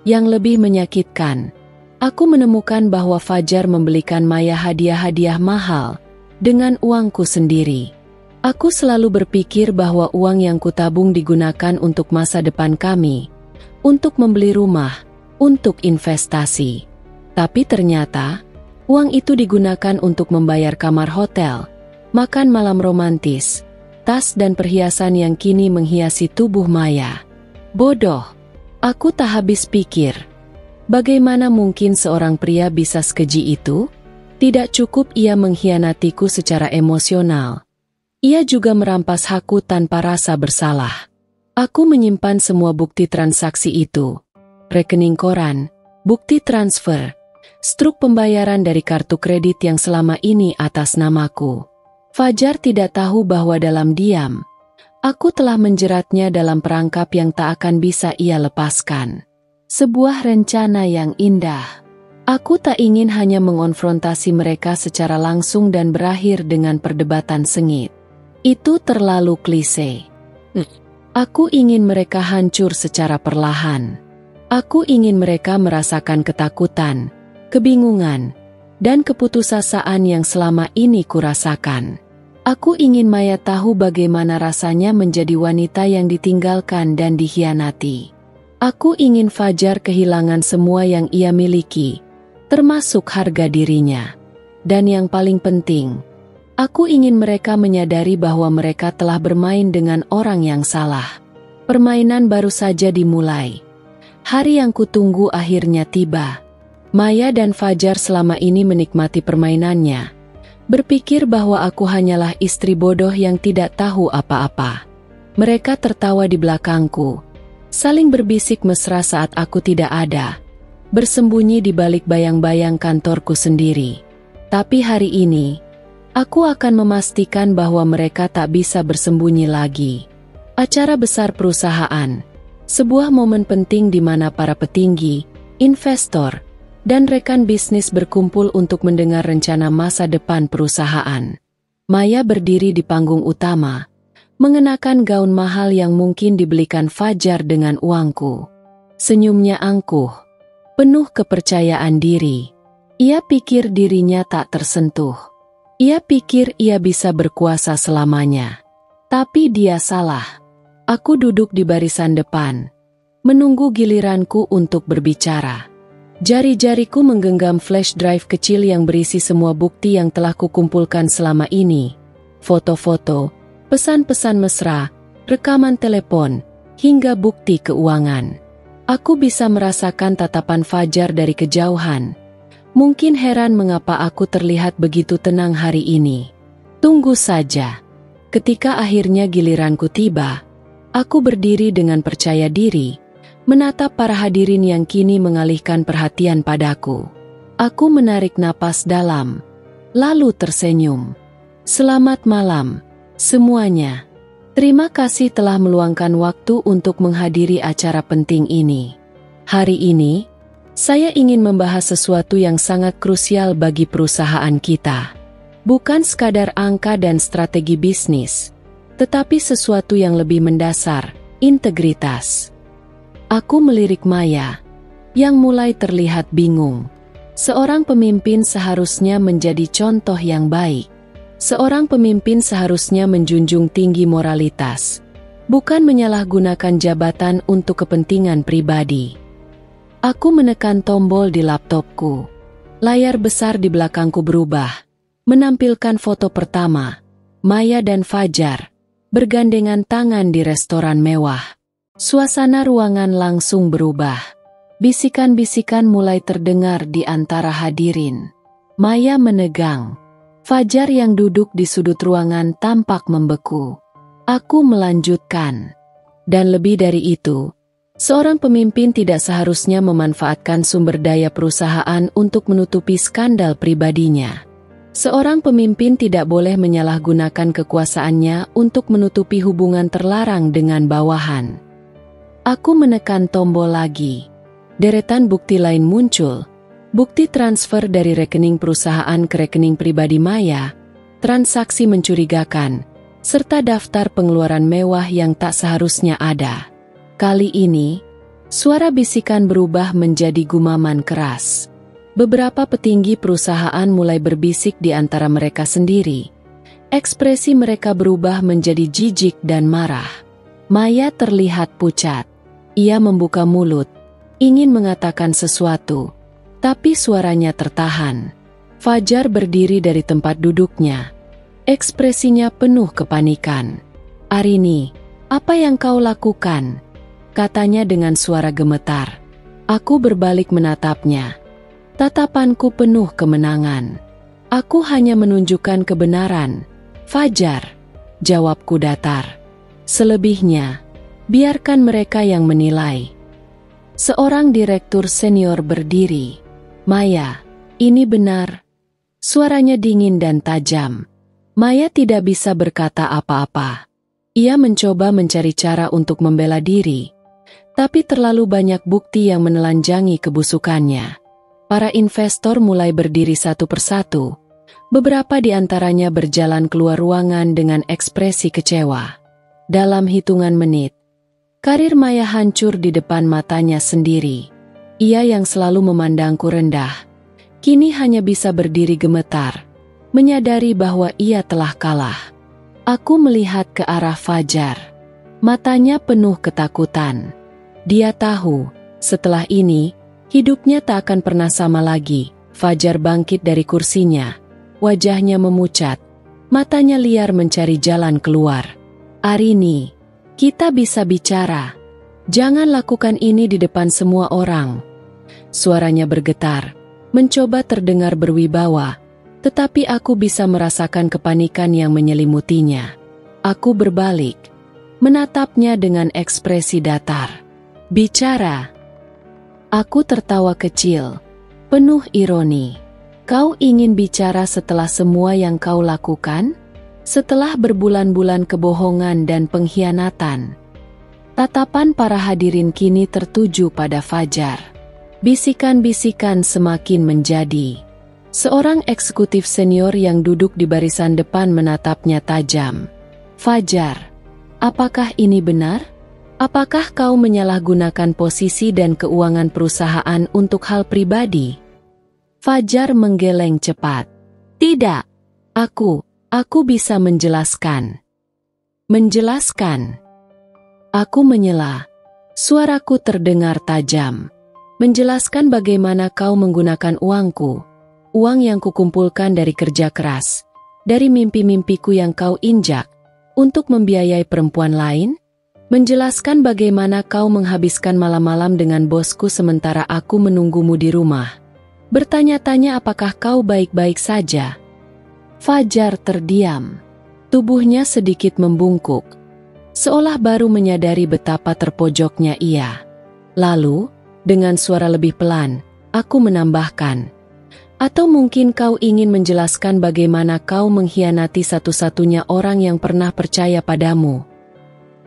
Yang lebih menyakitkan, aku menemukan bahwa Fajar membelikan Maya hadiah-hadiah mahal dengan uangku sendiri. Aku selalu berpikir bahwa uang yang kutabung digunakan untuk masa depan kami, untuk membeli rumah, untuk investasi. Tapi ternyata, uang itu digunakan untuk membayar kamar hotel, makan malam romantis, tas dan perhiasan yang kini menghiasi tubuh Maya. Bodoh. Aku tak habis pikir. Bagaimana mungkin seorang pria bisa sekeji itu? Tidak cukup ia mengkhianatiku secara emosional. Ia juga merampas hakku tanpa rasa bersalah. Aku menyimpan semua bukti transaksi itu. Rekening koran, bukti transfer, struk pembayaran dari kartu kredit yang selama ini atas namaku. Fajar tidak tahu bahwa dalam diam, aku telah menjeratnya dalam perangkap yang tak akan bisa ia lepaskan. Sebuah rencana yang indah, Aku tak ingin hanya mengonfrontasi mereka secara langsung dan berakhir dengan perdebatan sengit. Itu terlalu klise. Aku ingin mereka hancur secara perlahan. Aku ingin mereka merasakan ketakutan, kebingungan, dan keputusasaan yang selama ini kurasakan. Aku ingin Maya tahu bagaimana rasanya menjadi wanita yang ditinggalkan dan dikhianati. Aku ingin Fajar kehilangan semua yang ia miliki, termasuk harga dirinya. Dan yang paling penting, aku ingin mereka menyadari bahwa mereka telah bermain dengan orang yang salah. Permainan baru saja dimulai. Hari yang kutunggu akhirnya tiba. Maya dan Fajar selama ini menikmati permainannya, berpikir bahwa aku hanyalah istri bodoh yang tidak tahu apa-apa. Mereka tertawa di belakangku, saling berbisik mesra saat aku tidak ada, bersembunyi di balik bayang-bayang kantorku sendiri. Tapi hari ini, aku akan memastikan bahwa mereka tak bisa bersembunyi lagi. Acara besar perusahaan, sebuah momen penting di mana para petinggi, investor, dan rekan bisnis berkumpul untuk mendengar rencana masa depan perusahaan. Maya berdiri di panggung utama, mengenakan gaun mahal yang mungkin dibelikan Fajar dengan uangku. Senyumnya angkuh, penuh kepercayaan diri. Ia pikir dirinya tak tersentuh. Ia pikir ia bisa berkuasa selamanya. Tapi dia salah. Aku duduk di barisan depan, menunggu giliranku untuk berbicara. Jari-jariku menggenggam flash drive kecil yang berisi semua bukti yang telah kukumpulkan selama ini. Foto-foto, pesan-pesan mesra, rekaman telepon, hingga bukti keuangan. Aku bisa merasakan tatapan Fajar dari kejauhan. Mungkin heran mengapa aku terlihat begitu tenang hari ini. Tunggu saja. Ketika akhirnya giliranku tiba, aku berdiri dengan percaya diri, menatap para hadirin yang kini mengalihkan perhatian padaku. Aku menarik napas dalam, lalu tersenyum. Selamat malam, semuanya. Terima kasih telah meluangkan waktu untuk menghadiri acara penting ini. Hari ini, saya ingin membahas sesuatu yang sangat krusial bagi perusahaan kita. Bukan sekadar angka dan strategi bisnis, tetapi sesuatu yang lebih mendasar, integritas. Aku melirik Maya, yang mulai terlihat bingung. Seorang pemimpin seharusnya menjadi contoh yang baik. Seorang pemimpin seharusnya menjunjung tinggi moralitas, bukan menyalahgunakan jabatan untuk kepentingan pribadi. Aku menekan tombol di laptopku. Layar besar di belakangku berubah, menampilkan foto pertama, Maya dan Fajar, bergandengan tangan di restoran mewah. Suasana ruangan langsung berubah. Bisikan-bisikan mulai terdengar di antara hadirin. Maya menegang. Fajar yang duduk di sudut ruangan tampak membeku. Aku melanjutkan. Dan lebih dari itu, seorang pemimpin tidak seharusnya memanfaatkan sumber daya perusahaan untuk menutupi skandal pribadinya. Seorang pemimpin tidak boleh menyalahgunakan kekuasaannya untuk menutupi hubungan terlarang dengan bawahan. Aku menekan tombol lagi. Deretan bukti lain muncul. Bukti transfer dari rekening perusahaan ke rekening pribadi Maya, transaksi mencurigakan, serta daftar pengeluaran mewah yang tak seharusnya ada. Kali ini, suara bisikan berubah menjadi gumaman keras. Beberapa petinggi perusahaan mulai berbisik di antara mereka sendiri. Ekspresi mereka berubah menjadi jijik dan marah. Maya terlihat pucat. Ia membuka mulut, ingin mengatakan sesuatu, tapi suaranya tertahan. Fajar berdiri dari tempat duduknya. Ekspresinya penuh kepanikan. "Arini, apa yang kau lakukan?" katanya dengan suara gemetar. Aku berbalik menatapnya. Tatapanku penuh kemenangan. "Aku hanya menunjukkan kebenaran, Fajar," jawabku datar. "Selebihnya, biarkan mereka yang menilai." Seorang direktur senior berdiri. "Maya, ini benar." Suaranya dingin dan tajam. Maya tidak bisa berkata apa-apa. Ia mencoba mencari cara untuk membela diri, tapi terlalu banyak bukti yang menelanjangi kebusukannya. Para investor mulai berdiri satu persatu. Beberapa di antaranya berjalan keluar ruangan dengan ekspresi kecewa. Dalam hitungan menit, karir Maya hancur di depan matanya sendiri. Ia yang selalu memandangku rendah, kini hanya bisa berdiri gemetar, menyadari bahwa ia telah kalah. Aku melihat ke arah Fajar. Matanya penuh ketakutan. Dia tahu, setelah ini, hidupnya tak akan pernah sama lagi. Fajar bangkit dari kursinya. Wajahnya memucat. Matanya liar mencari jalan keluar. Arini, kita bisa bicara. Jangan lakukan ini di depan semua orang. Suaranya bergetar, mencoba terdengar berwibawa, tetapi aku bisa merasakan kepanikan yang menyelimutinya. Aku berbalik, menatapnya dengan ekspresi datar. Bicara. Aku tertawa kecil, penuh ironi. Kau ingin bicara setelah semua yang kau lakukan? Setelah berbulan-bulan kebohongan dan pengkhianatan? Tatapan para hadirin kini tertuju pada Fajar. Bisikan-bisikan semakin menjadi. Seorang eksekutif senior yang duduk di barisan depan menatapnya tajam. Fajar, apakah ini benar? Apakah kau menyalahgunakan posisi dan keuangan perusahaan untuk hal pribadi? Fajar menggeleng cepat. Tidak, aku bisa menjelaskan. Menjelaskan. Aku menyela. Suaraku terdengar tajam. Menjelaskan bagaimana kau menggunakan uangku. Uang yang kukumpulkan dari kerja keras. Dari mimpi-mimpiku yang kau injak. Untuk membiayai perempuan lain. Menjelaskan bagaimana kau menghabiskan malam-malam dengan bosku sementara aku menunggumu di rumah. Bertanya-tanya apakah kau baik-baik saja. Fajar terdiam. Tubuhnya sedikit membungkuk. Seolah baru menyadari betapa terpojoknya ia. Lalu, dengan suara lebih pelan, aku menambahkan. Atau mungkin kau ingin menjelaskan bagaimana kau mengkhianati satu-satunya orang yang pernah percaya padamu.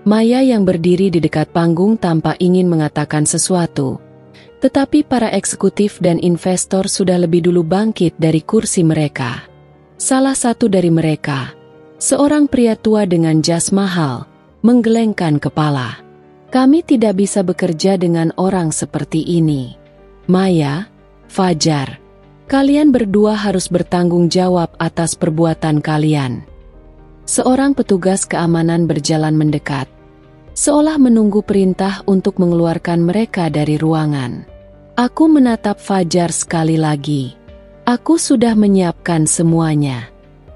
Maya yang berdiri di dekat panggung tanpa ingin mengatakan sesuatu. Tetapi para eksekutif dan investor sudah lebih dulu bangkit dari kursi mereka. Salah satu dari mereka, seorang pria tua dengan jas mahal, menggelengkan kepala. Kami tidak bisa bekerja dengan orang seperti ini. Maya, Fajar, kalian berdua harus bertanggung jawab atas perbuatan kalian. Seorang petugas keamanan berjalan mendekat. Seolah menunggu perintah untuk mengeluarkan mereka dari ruangan. Aku menatap Fajar sekali lagi. Aku sudah menyiapkan semuanya.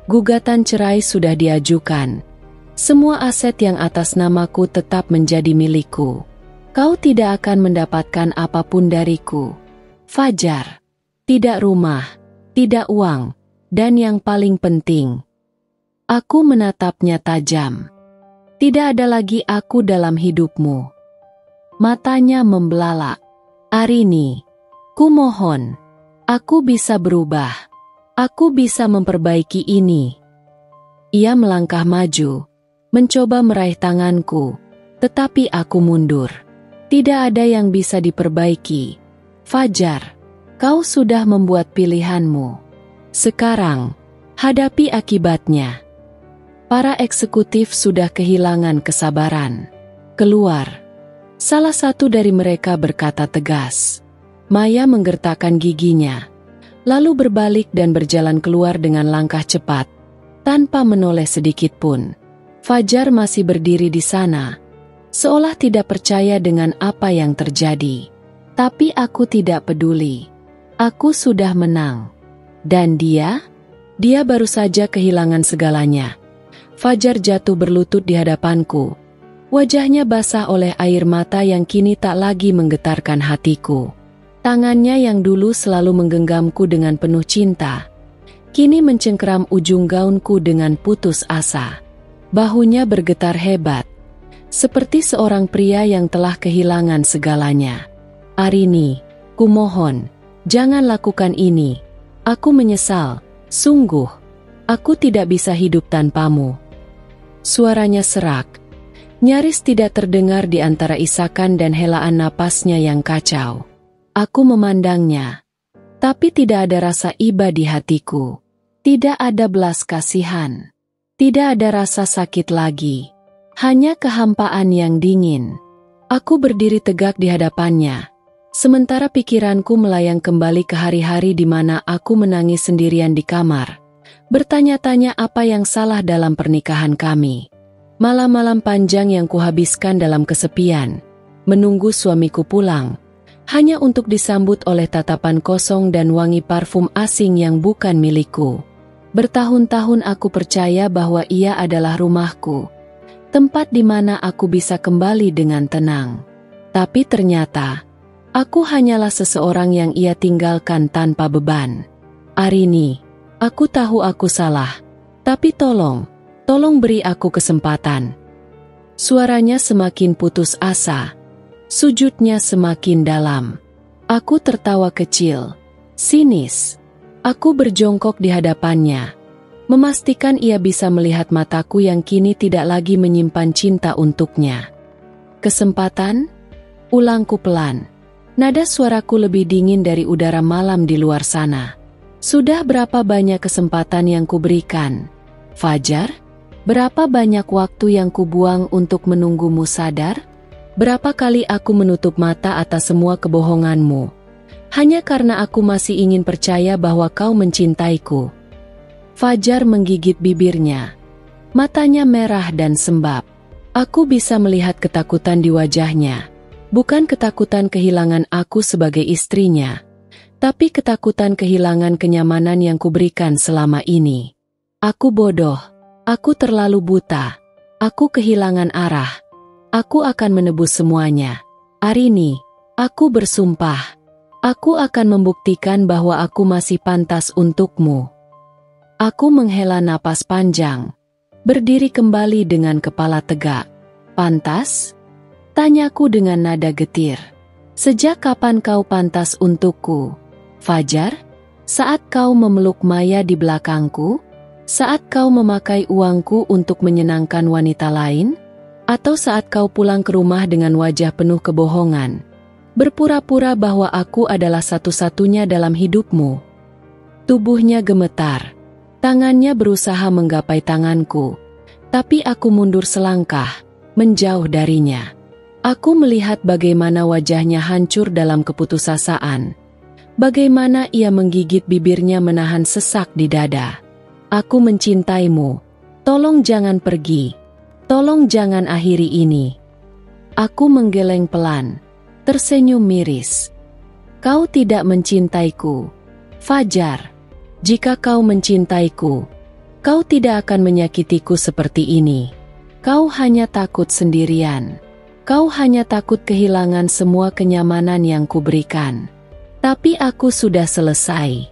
Gugatan cerai sudah diajukan. Semua aset yang atas namaku tetap menjadi milikku. Kau tidak akan mendapatkan apapun dariku. Fajar. Tidak rumah, tidak uang, dan yang paling penting. Aku menatapnya tajam. Tidak ada lagi aku dalam hidupmu. Matanya membelalak. Arini, kumohon. Aku bisa berubah. Aku bisa memperbaiki ini. Ia melangkah maju, mencoba meraih tanganku, tetapi aku mundur. Tidak ada yang bisa diperbaiki. Fajar, kau sudah membuat pilihanmu. Sekarang, hadapi akibatnya. Para eksekutif sudah kehilangan kesabaran. Keluar. Salah satu dari mereka berkata tegas. Maya menggertakkan giginya, lalu berbalik dan berjalan keluar dengan langkah cepat, tanpa menoleh sedikit pun. Fajar masih berdiri di sana, seolah tidak percaya dengan apa yang terjadi. Tapi aku tidak peduli. Aku sudah menang. Dan dia baru saja kehilangan segalanya. Fajar jatuh berlutut di hadapanku. Wajahnya basah oleh air mata yang kini tak lagi menggetarkan hatiku. Tangannya yang dulu selalu menggenggamku dengan penuh cinta, kini mencengkeram ujung gaunku dengan putus asa. Bahunya bergetar hebat, seperti seorang pria yang telah kehilangan segalanya. Arini, kumohon, jangan lakukan ini. Aku menyesal, sungguh. Aku tidak bisa hidup tanpamu. Suaranya serak, nyaris tidak terdengar di antara isakan dan helaan napasnya yang kacau. Aku memandangnya. Tapi tidak ada rasa iba di hatiku. Tidak ada belas kasihan. Tidak ada rasa sakit lagi. Hanya kehampaan yang dingin. Aku berdiri tegak di hadapannya. Sementara pikiranku melayang kembali ke hari-hari di mana aku menangis sendirian di kamar. Bertanya-tanya apa yang salah dalam pernikahan kami. Malam-malam panjang yang kuhabiskan dalam kesepian. Menunggu suamiku pulang. Hanya untuk disambut oleh tatapan kosong dan wangi parfum asing yang bukan milikku. Bertahun-tahun aku percaya bahwa ia adalah rumahku. Tempat di mana aku bisa kembali dengan tenang. Tapi ternyata, aku hanyalah seseorang yang ia tinggalkan tanpa beban. Arini, aku tahu aku salah. Tapi tolong beri aku kesempatan. Suaranya semakin putus asa. Sujudnya semakin dalam. Aku tertawa kecil, sinis. Aku berjongkok di hadapannya, memastikan ia bisa melihat mataku yang kini tidak lagi menyimpan cinta untuknya. Kesempatan? Ulangku pelan. Nada suaraku lebih dingin dari udara malam di luar sana. Sudah berapa banyak kesempatan yang kuberikan? Fajar? Berapa banyak waktu yang kubuang untuk menunggumu sadar? Berapa kali aku menutup mata atas semua kebohonganmu? Hanya karena aku masih ingin percaya bahwa kau mencintaiku. Fajar menggigit bibirnya. Matanya merah dan sembab. Aku bisa melihat ketakutan di wajahnya. Bukan ketakutan kehilangan aku sebagai istrinya, tapi ketakutan kehilangan kenyamanan yang kuberikan selama ini. Aku bodoh. Aku terlalu buta. Aku kehilangan arah. Aku akan menebus semuanya. Arini, aku bersumpah. Aku akan membuktikan bahwa aku masih pantas untukmu. Aku menghela napas panjang. Berdiri kembali dengan kepala tegak. Pantas? Tanyaku dengan nada getir. Sejak kapan kau pantas untukku? Fajar? Saat kau memeluk Maya di belakangku? Saat kau memakai uangku untuk menyenangkan wanita lain? Atau saat kau pulang ke rumah dengan wajah penuh kebohongan? Berpura-pura bahwa aku adalah satu-satunya dalam hidupmu. Tubuhnya gemetar. Tangannya berusaha menggapai tanganku. Tapi aku mundur selangkah, menjauh darinya. Aku melihat bagaimana wajahnya hancur dalam keputusasaan. Bagaimana ia menggigit bibirnya menahan sesak di dada. Aku mencintaimu. Tolong jangan pergi. Tolong jangan akhiri ini. Aku menggeleng pelan. Tersenyum miris. Kau tidak mencintaiku, Fajar. Jika kau mencintaiku, kau tidak akan menyakitiku seperti ini. Kau hanya takut sendirian. Kau hanya takut kehilangan semua kenyamanan yang kuberikan. Tapi aku sudah selesai.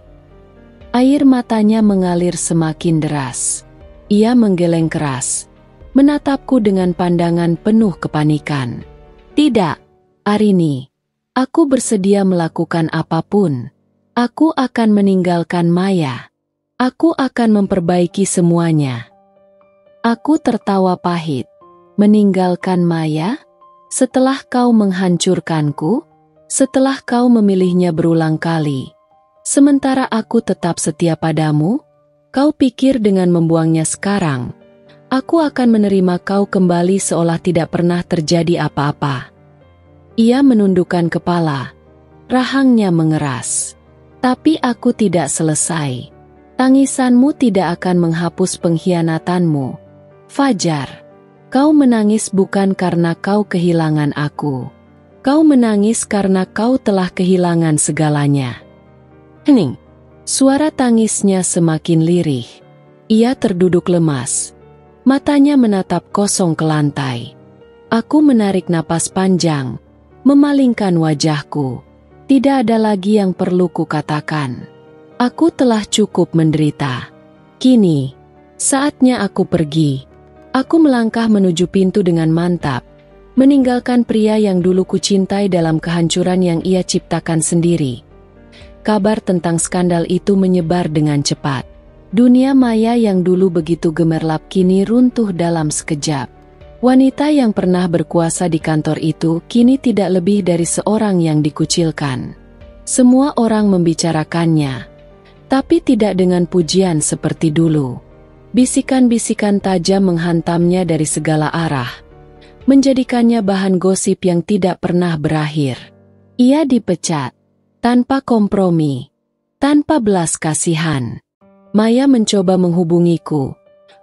Air matanya mengalir semakin deras. Ia menggeleng keras, menatapku dengan pandangan penuh kepanikan. Tidak. Arini, aku bersedia melakukan apapun. Aku akan meninggalkan Maya. Aku akan memperbaiki semuanya. Aku tertawa pahit. Meninggalkan Maya? Setelah kau menghancurkanku? Setelah kau memilihnya berulang kali? Sementara aku tetap setia padamu? Kau pikir dengan membuangnya sekarang, aku akan menerima kau kembali seolah tidak pernah terjadi apa-apa? Ia menundukkan kepala. Rahangnya mengeras. Tapi aku tidak selesai. Tangisanmu tidak akan menghapus pengkhianatanmu. Fajar, kau menangis bukan karena kau kehilangan aku. Kau menangis karena kau telah kehilangan segalanya. Hening. Suara tangisnya semakin lirih. Ia terduduk lemas. Matanya menatap kosong ke lantai. Aku menarik napas panjang. Memalingkan wajahku. Tidak ada lagi yang perlu kukatakan. Aku telah cukup menderita. Kini, saatnya aku pergi. Aku melangkah menuju pintu dengan mantap, meninggalkan pria yang dulu kucintai dalam kehancuran yang ia ciptakan sendiri. Kabar tentang skandal itu menyebar dengan cepat. Dunia maya yang dulu begitu gemerlap kini runtuh dalam sekejap. Wanita yang pernah berkuasa di kantor itu kini tidak lebih dari seorang yang dikucilkan. Semua orang membicarakannya, tapi tidak dengan pujian seperti dulu. Bisikan-bisikan tajam menghantamnya dari segala arah, menjadikannya bahan gosip yang tidak pernah berakhir. Ia dipecat, tanpa kompromi, tanpa belas kasihan. Maya mencoba menghubungiku,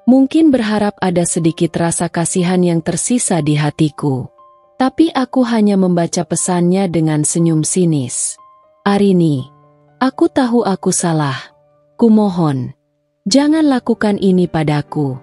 mungkin berharap ada sedikit rasa kasihan yang tersisa di hatiku. Tapi aku hanya membaca pesannya dengan senyum sinis. Arini, aku tahu aku salah. Kumohon, jangan lakukan ini padaku.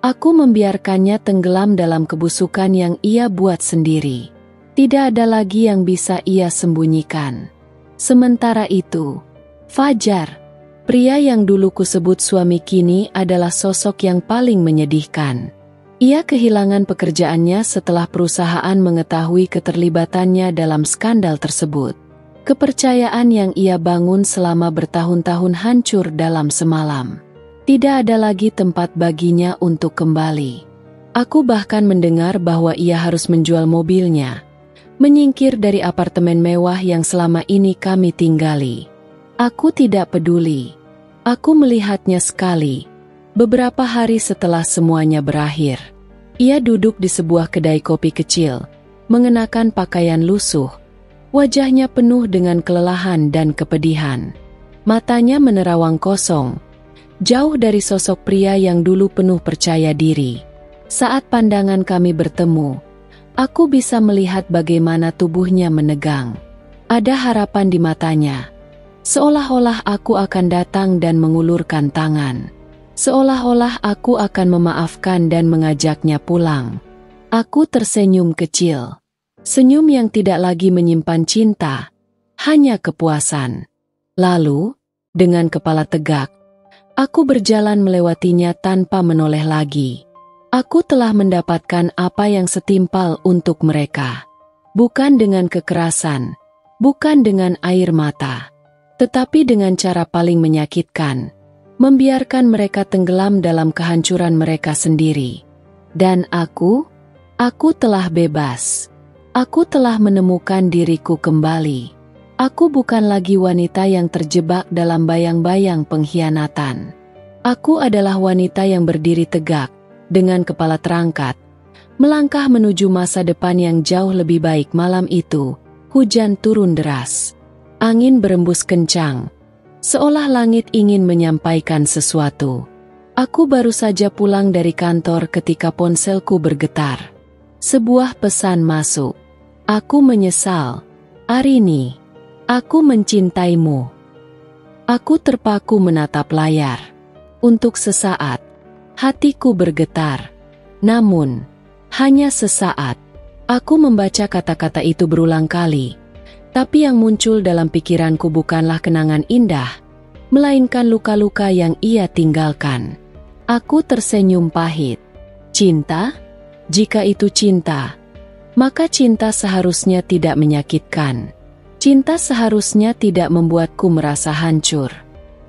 Aku membiarkannya tenggelam dalam kebusukan yang ia buat sendiri. Tidak ada lagi yang bisa ia sembunyikan. Sementara itu, Fajar, pria yang dulu kusebut suami kini adalah sosok yang paling menyedihkan. Ia kehilangan pekerjaannya setelah perusahaan mengetahui keterlibatannya dalam skandal tersebut. Kepercayaan yang ia bangun selama bertahun-tahun hancur dalam semalam. Tidak ada lagi tempat baginya untuk kembali. Aku bahkan mendengar bahwa ia harus menjual mobilnya, menyingkir dari apartemen mewah yang selama ini kami tinggali. Aku tidak peduli. Aku melihatnya sekali. Beberapa hari setelah semuanya berakhir, ia duduk di sebuah kedai kopi kecil, mengenakan pakaian lusuh. Wajahnya penuh dengan kelelahan dan kepedihan. Matanya menerawang kosong, jauh dari sosok pria yang dulu penuh percaya diri. Saat pandangan kami bertemu, aku bisa melihat bagaimana tubuhnya menegang. Ada harapan di matanya. Seolah-olah aku akan datang dan mengulurkan tangan. Seolah-olah aku akan memaafkan dan mengajaknya pulang. Aku tersenyum kecil. Senyum yang tidak lagi menyimpan cinta, hanya kepuasan. Lalu, dengan kepala tegak, aku berjalan melewatinya tanpa menoleh lagi. Aku telah mendapatkan apa yang setimpal untuk mereka. Bukan dengan kekerasan, bukan dengan air mata, tetapi dengan cara paling menyakitkan, membiarkan mereka tenggelam dalam kehancuran mereka sendiri. Dan aku telah bebas. Aku telah menemukan diriku kembali. Aku bukan lagi wanita yang terjebak dalam bayang-bayang pengkhianatan. Aku adalah wanita yang berdiri tegak, dengan kepala terangkat, melangkah menuju masa depan yang jauh lebih baik. Malam itu, hujan turun deras. Angin berembus kencang, seolah langit ingin menyampaikan sesuatu. Aku baru saja pulang dari kantor ketika ponselku bergetar. Sebuah pesan masuk. Aku menyesal, Arini. Aku mencintaimu. Aku terpaku menatap layar. Untuk sesaat, hatiku bergetar. Namun, hanya sesaat. Aku membaca kata-kata itu berulang kali. Tapi yang muncul dalam pikiranku bukanlah kenangan indah, melainkan luka-luka yang ia tinggalkan. Aku tersenyum pahit. Cinta? Jika itu cinta, maka cinta seharusnya tidak menyakitkan. Cinta seharusnya tidak membuatku merasa hancur.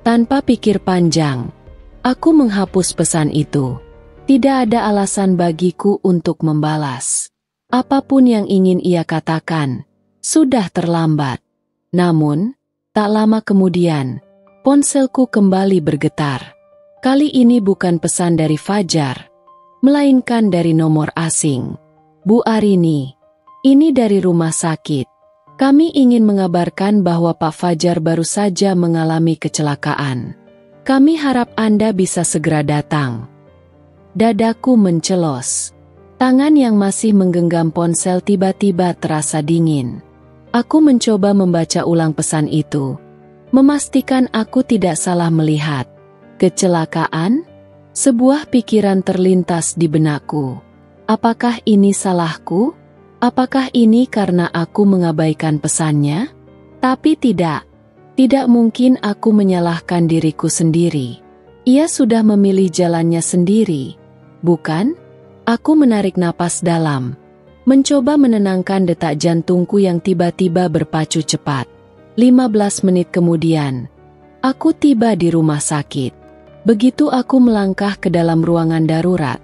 Tanpa pikir panjang, aku menghapus pesan itu. Tidak ada alasan bagiku untuk membalas. Apapun yang ingin ia katakan, sudah terlambat. Namun, tak lama kemudian, ponselku kembali bergetar. Kali ini bukan pesan dari Fajar, melainkan dari nomor asing. Bu Arini, ini dari rumah sakit. Kami ingin mengabarkan bahwa Pak Fajar baru saja mengalami kecelakaan. Kami harap Anda bisa segera datang. Dadaku mencelos. Tangan yang masih menggenggam ponsel tiba-tiba terasa dingin. Aku mencoba membaca ulang pesan itu, memastikan aku tidak salah melihat. Kecelakaan? Sebuah pikiran terlintas di benakku. Apakah ini salahku? Apakah ini karena aku mengabaikan pesannya? Tapi tidak. Tidak mungkin aku menyalahkan diriku sendiri. Ia sudah memilih jalannya sendiri, bukan? Aku menarik napas dalam, mencoba menenangkan detak jantungku yang tiba-tiba berpacu cepat. 15 menit kemudian, aku tiba di rumah sakit. Begitu aku melangkah ke dalam ruangan darurat,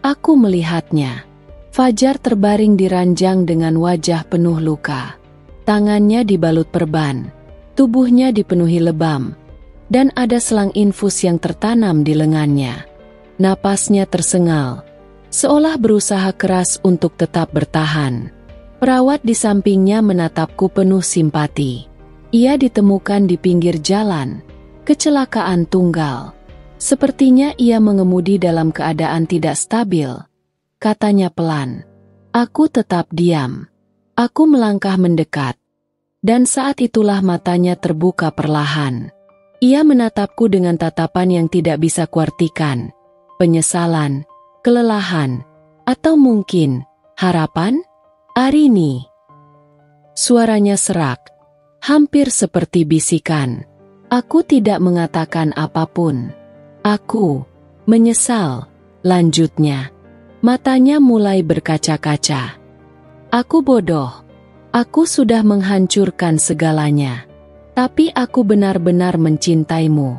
aku melihatnya. Fajar terbaring di ranjang dengan wajah penuh luka. Tangannya dibalut perban, tubuhnya dipenuhi lebam, dan ada selang infus yang tertanam di lengannya. Napasnya tersengal, seolah berusaha keras untuk tetap bertahan. Perawat di sampingnya menatapku penuh simpati. Ia ditemukan di pinggir jalan, kecelakaan tunggal. Sepertinya ia mengemudi dalam keadaan tidak stabil, katanya pelan. Aku tetap diam. Aku melangkah mendekat, dan saat itulah matanya terbuka perlahan. Ia menatapku dengan tatapan yang tidak bisa kuartikan. Penyesalan, kelelahan, atau mungkin harapan? Arini. Suaranya serak, hampir seperti bisikan. Aku tidak mengatakan apapun. Aku menyesal, lanjutnya. Matanya mulai berkaca-kaca. Aku bodoh. Aku sudah menghancurkan segalanya. Tapi aku benar-benar mencintaimu.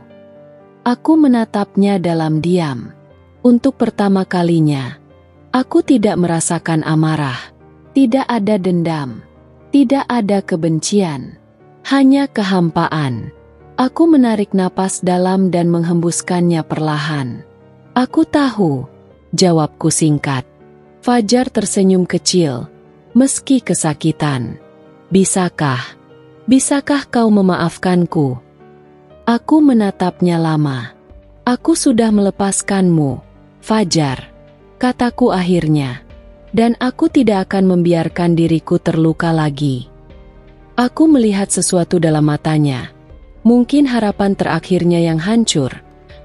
Aku menatapnya dalam diam. Untuk pertama kalinya, aku tidak merasakan amarah. Tidak ada dendam, tidak ada kebencian, hanya kehampaan. Aku menarik napas dalam dan menghembuskannya perlahan. Aku tahu, jawabku singkat. Fajar tersenyum kecil, meski kesakitan. Bisakah kau memaafkanku? Aku menatapnya lama. Aku sudah melepaskanmu, Fajar, kataku akhirnya. Dan aku tidak akan membiarkan diriku terluka lagi. Aku melihat sesuatu dalam matanya. Mungkin harapan terakhirnya yang hancur,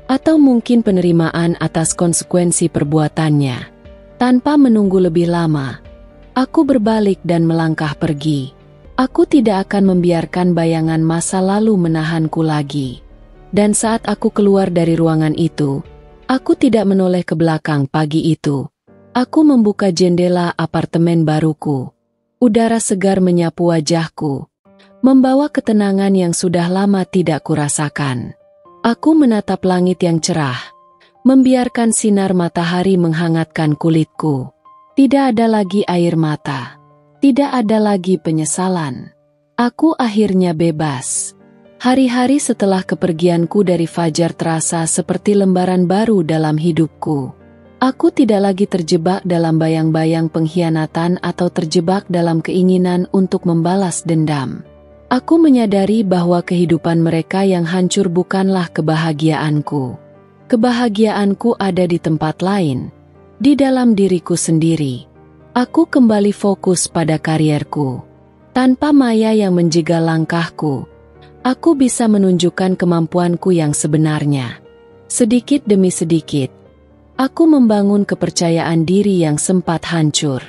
atau mungkin penerimaan atas konsekuensi perbuatannya. Tanpa menunggu lebih lama, aku berbalik dan melangkah pergi. Aku tidak akan membiarkan bayangan masa lalu menahanku lagi. Dan saat aku keluar dari ruangan itu, aku tidak menoleh ke belakang pagi itu. Aku membuka jendela apartemen baruku. Udara segar menyapu wajahku, membawa ketenangan yang sudah lama tidak kurasakan. Aku menatap langit yang cerah, membiarkan sinar matahari menghangatkan kulitku. Tidak ada lagi air mata, tidak ada lagi penyesalan. Aku akhirnya bebas. Hari-hari setelah kepergianku dari Fajar terasa seperti lembaran baru dalam hidupku. Aku tidak lagi terjebak dalam bayang-bayang pengkhianatan atau terjebak dalam keinginan untuk membalas dendam. Aku menyadari bahwa kehidupan mereka yang hancur bukanlah kebahagiaanku. Kebahagiaanku ada di tempat lain, di dalam diriku sendiri. Aku kembali fokus pada karierku. Tanpa maya yang menjegal langkahku, aku bisa menunjukkan kemampuanku yang sebenarnya. Sedikit demi sedikit, aku membangun kepercayaan diri yang sempat hancur.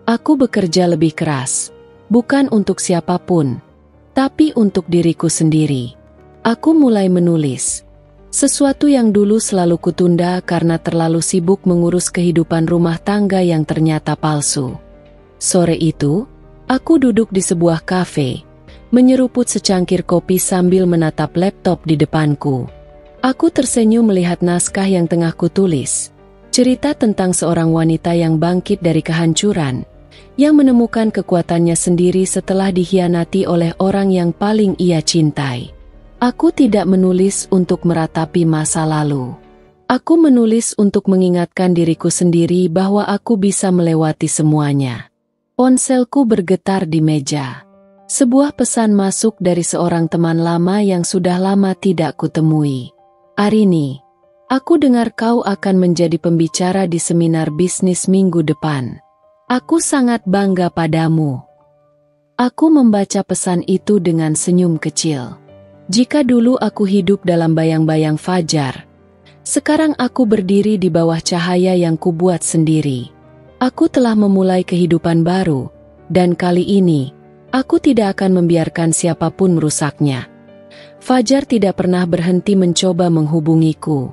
Aku bekerja lebih keras, bukan untuk siapapun, tapi untuk diriku sendiri. Aku mulai menulis, sesuatu yang dulu selalu kutunda karena terlalu sibuk mengurus kehidupan rumah tangga yang ternyata palsu. Sore itu, aku duduk di sebuah kafe, menyeruput secangkir kopi sambil menatap laptop di depanku. Aku tersenyum melihat naskah yang tengah kutulis. Cerita tentang seorang wanita yang bangkit dari kehancuran, yang menemukan kekuatannya sendiri setelah dikhianati oleh orang yang paling ia cintai. Aku tidak menulis untuk meratapi masa lalu. Aku menulis untuk mengingatkan diriku sendiri bahwa aku bisa melewati semuanya. Ponselku bergetar di meja. Sebuah pesan masuk dari seorang teman lama yang sudah lama tidak kutemui. Arini, aku dengar kau akan menjadi pembicara di seminar bisnis minggu depan. Aku sangat bangga padamu. Aku membaca pesan itu dengan senyum kecil. Jika dulu aku hidup dalam bayang-bayang Fajar, sekarang aku berdiri di bawah cahaya yang kubuat sendiri. Aku telah memulai kehidupan baru, dan kali ini, aku tidak akan membiarkan siapapun merusaknya. Fajar tidak pernah berhenti mencoba menghubungiku.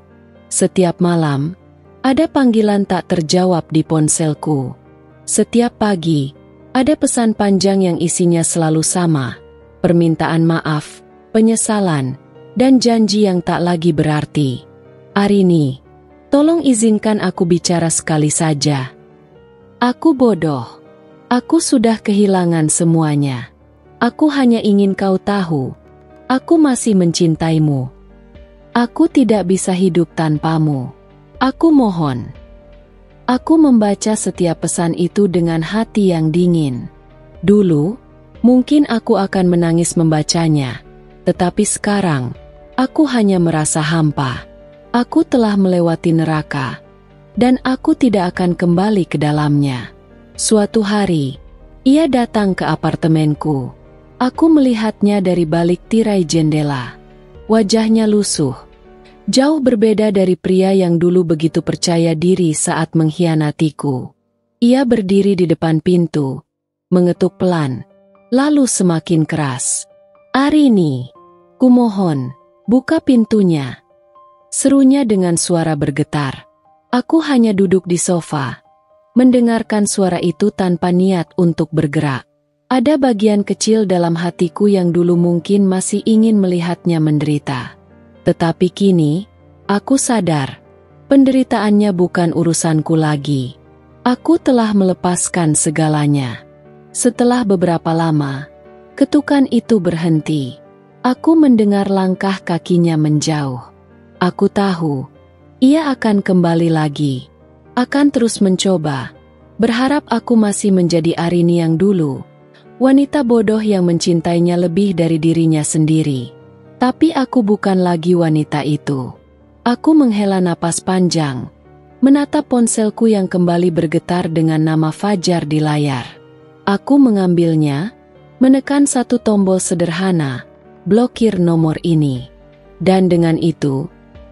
Setiap malam, ada panggilan tak terjawab di ponselku. Setiap pagi, ada pesan panjang yang isinya selalu sama. Permintaan maaf, penyesalan, dan janji yang tak lagi berarti. Arini, tolong izinkan aku bicara sekali saja. Aku bodoh. Aku sudah kehilangan semuanya. Aku hanya ingin kau tahu, aku masih mencintaimu. Aku tidak bisa hidup tanpamu. Aku mohon. Aku membaca setiap pesan itu dengan hati yang dingin. Dulu, mungkin aku akan menangis membacanya, tetapi sekarang, aku hanya merasa hampa. Aku telah melewati neraka, dan aku tidak akan kembali ke dalamnya. Suatu hari, ia datang ke apartemenku. Aku melihatnya dari balik tirai jendela. Wajahnya lusuh, jauh berbeda dari pria yang dulu begitu percaya diri saat mengkhianatiku. Ia berdiri di depan pintu, mengetuk pelan, lalu semakin keras. "Arini, kumohon, buka pintunya," serunya dengan suara bergetar. Aku hanya duduk di sofa, mendengarkan suara itu tanpa niat untuk bergerak. Ada bagian kecil dalam hatiku yang dulu mungkin masih ingin melihatnya menderita. Tetapi kini, aku sadar, penderitaannya bukan urusanku lagi. Aku telah melepaskan segalanya. Setelah beberapa lama, ketukan itu berhenti. Aku mendengar langkah kakinya menjauh. Aku tahu, ia akan kembali lagi. Akan terus mencoba. Berharap aku masih menjadi Arini yang dulu. Wanita bodoh yang mencintainya lebih dari dirinya sendiri. Tapi aku bukan lagi wanita itu. Aku menghela napas panjang. Menatap ponselku yang kembali bergetar dengan nama Fajar di layar. Aku mengambilnya, menekan satu tombol sederhana, blokir nomor ini. Dan dengan itu,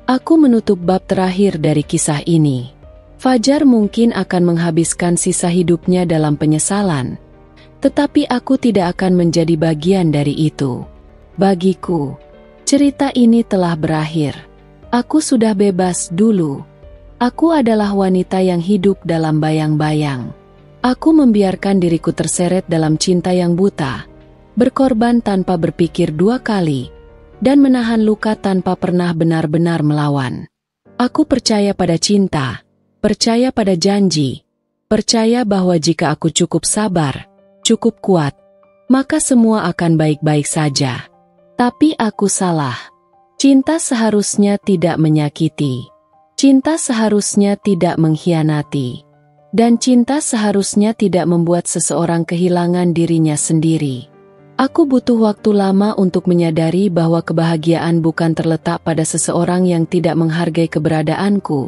aku menutup bab terakhir dari kisah ini. Fajar mungkin akan menghabiskan sisa hidupnya dalam penyesalan, tetapi aku tidak akan menjadi bagian dari itu. Bagiku, cerita ini telah berakhir. Aku sudah bebas dulu. Aku adalah wanita yang hidup dalam bayang-bayang. Aku membiarkan diriku terseret dalam cinta yang buta, berkorban tanpa berpikir dua kali, dan menahan luka tanpa pernah benar-benar melawan. Aku percaya pada cinta, percaya pada janji, percaya bahwa jika aku cukup sabar, cukup kuat, maka semua akan baik-baik saja. Tapi aku salah. Cinta seharusnya tidak menyakiti. Cinta seharusnya tidak mengkhianati. Dan cinta seharusnya tidak membuat seseorang kehilangan dirinya sendiri. Aku butuh waktu lama untuk menyadari bahwa kebahagiaan bukan terletak pada seseorang yang tidak menghargai keberadaanku,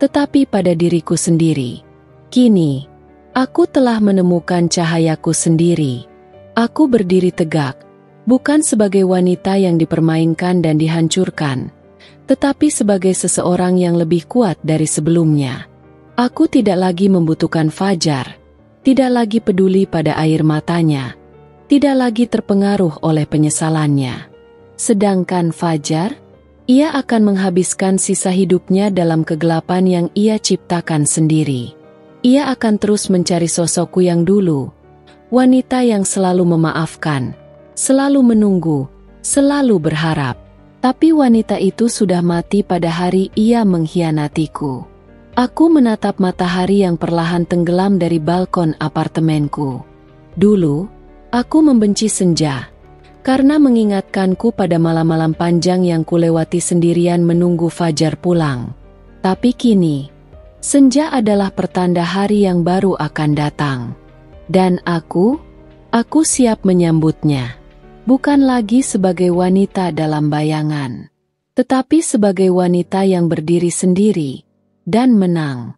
tetapi pada diriku sendiri. Kini, aku telah menemukan cahayaku sendiri. Aku berdiri tegak, bukan sebagai wanita yang dipermainkan dan dihancurkan, tetapi sebagai seseorang yang lebih kuat dari sebelumnya. Aku tidak lagi membutuhkan Fajar, tidak lagi peduli pada air matanya, tidak lagi terpengaruh oleh penyesalannya. Sedangkan Fajar, ia akan menghabiskan sisa hidupnya dalam kegelapan yang ia ciptakan sendiri. Ia akan terus mencari sosokku yang dulu, wanita yang selalu memaafkan, selalu menunggu, selalu berharap. Tapi wanita itu sudah mati pada hari ia mengkhianatiku. Aku menatap matahari yang perlahan tenggelam dari balkon apartemenku. Dulu, aku membenci senja, karena mengingatkanku pada malam-malam panjang yang kulewati sendirian menunggu Fajar pulang. Tapi kini, senja adalah pertanda hari yang baru akan datang. Dan aku siap menyambutnya. Bukan lagi sebagai wanita dalam bayangan, tetapi sebagai wanita yang berdiri sendiri dan menang.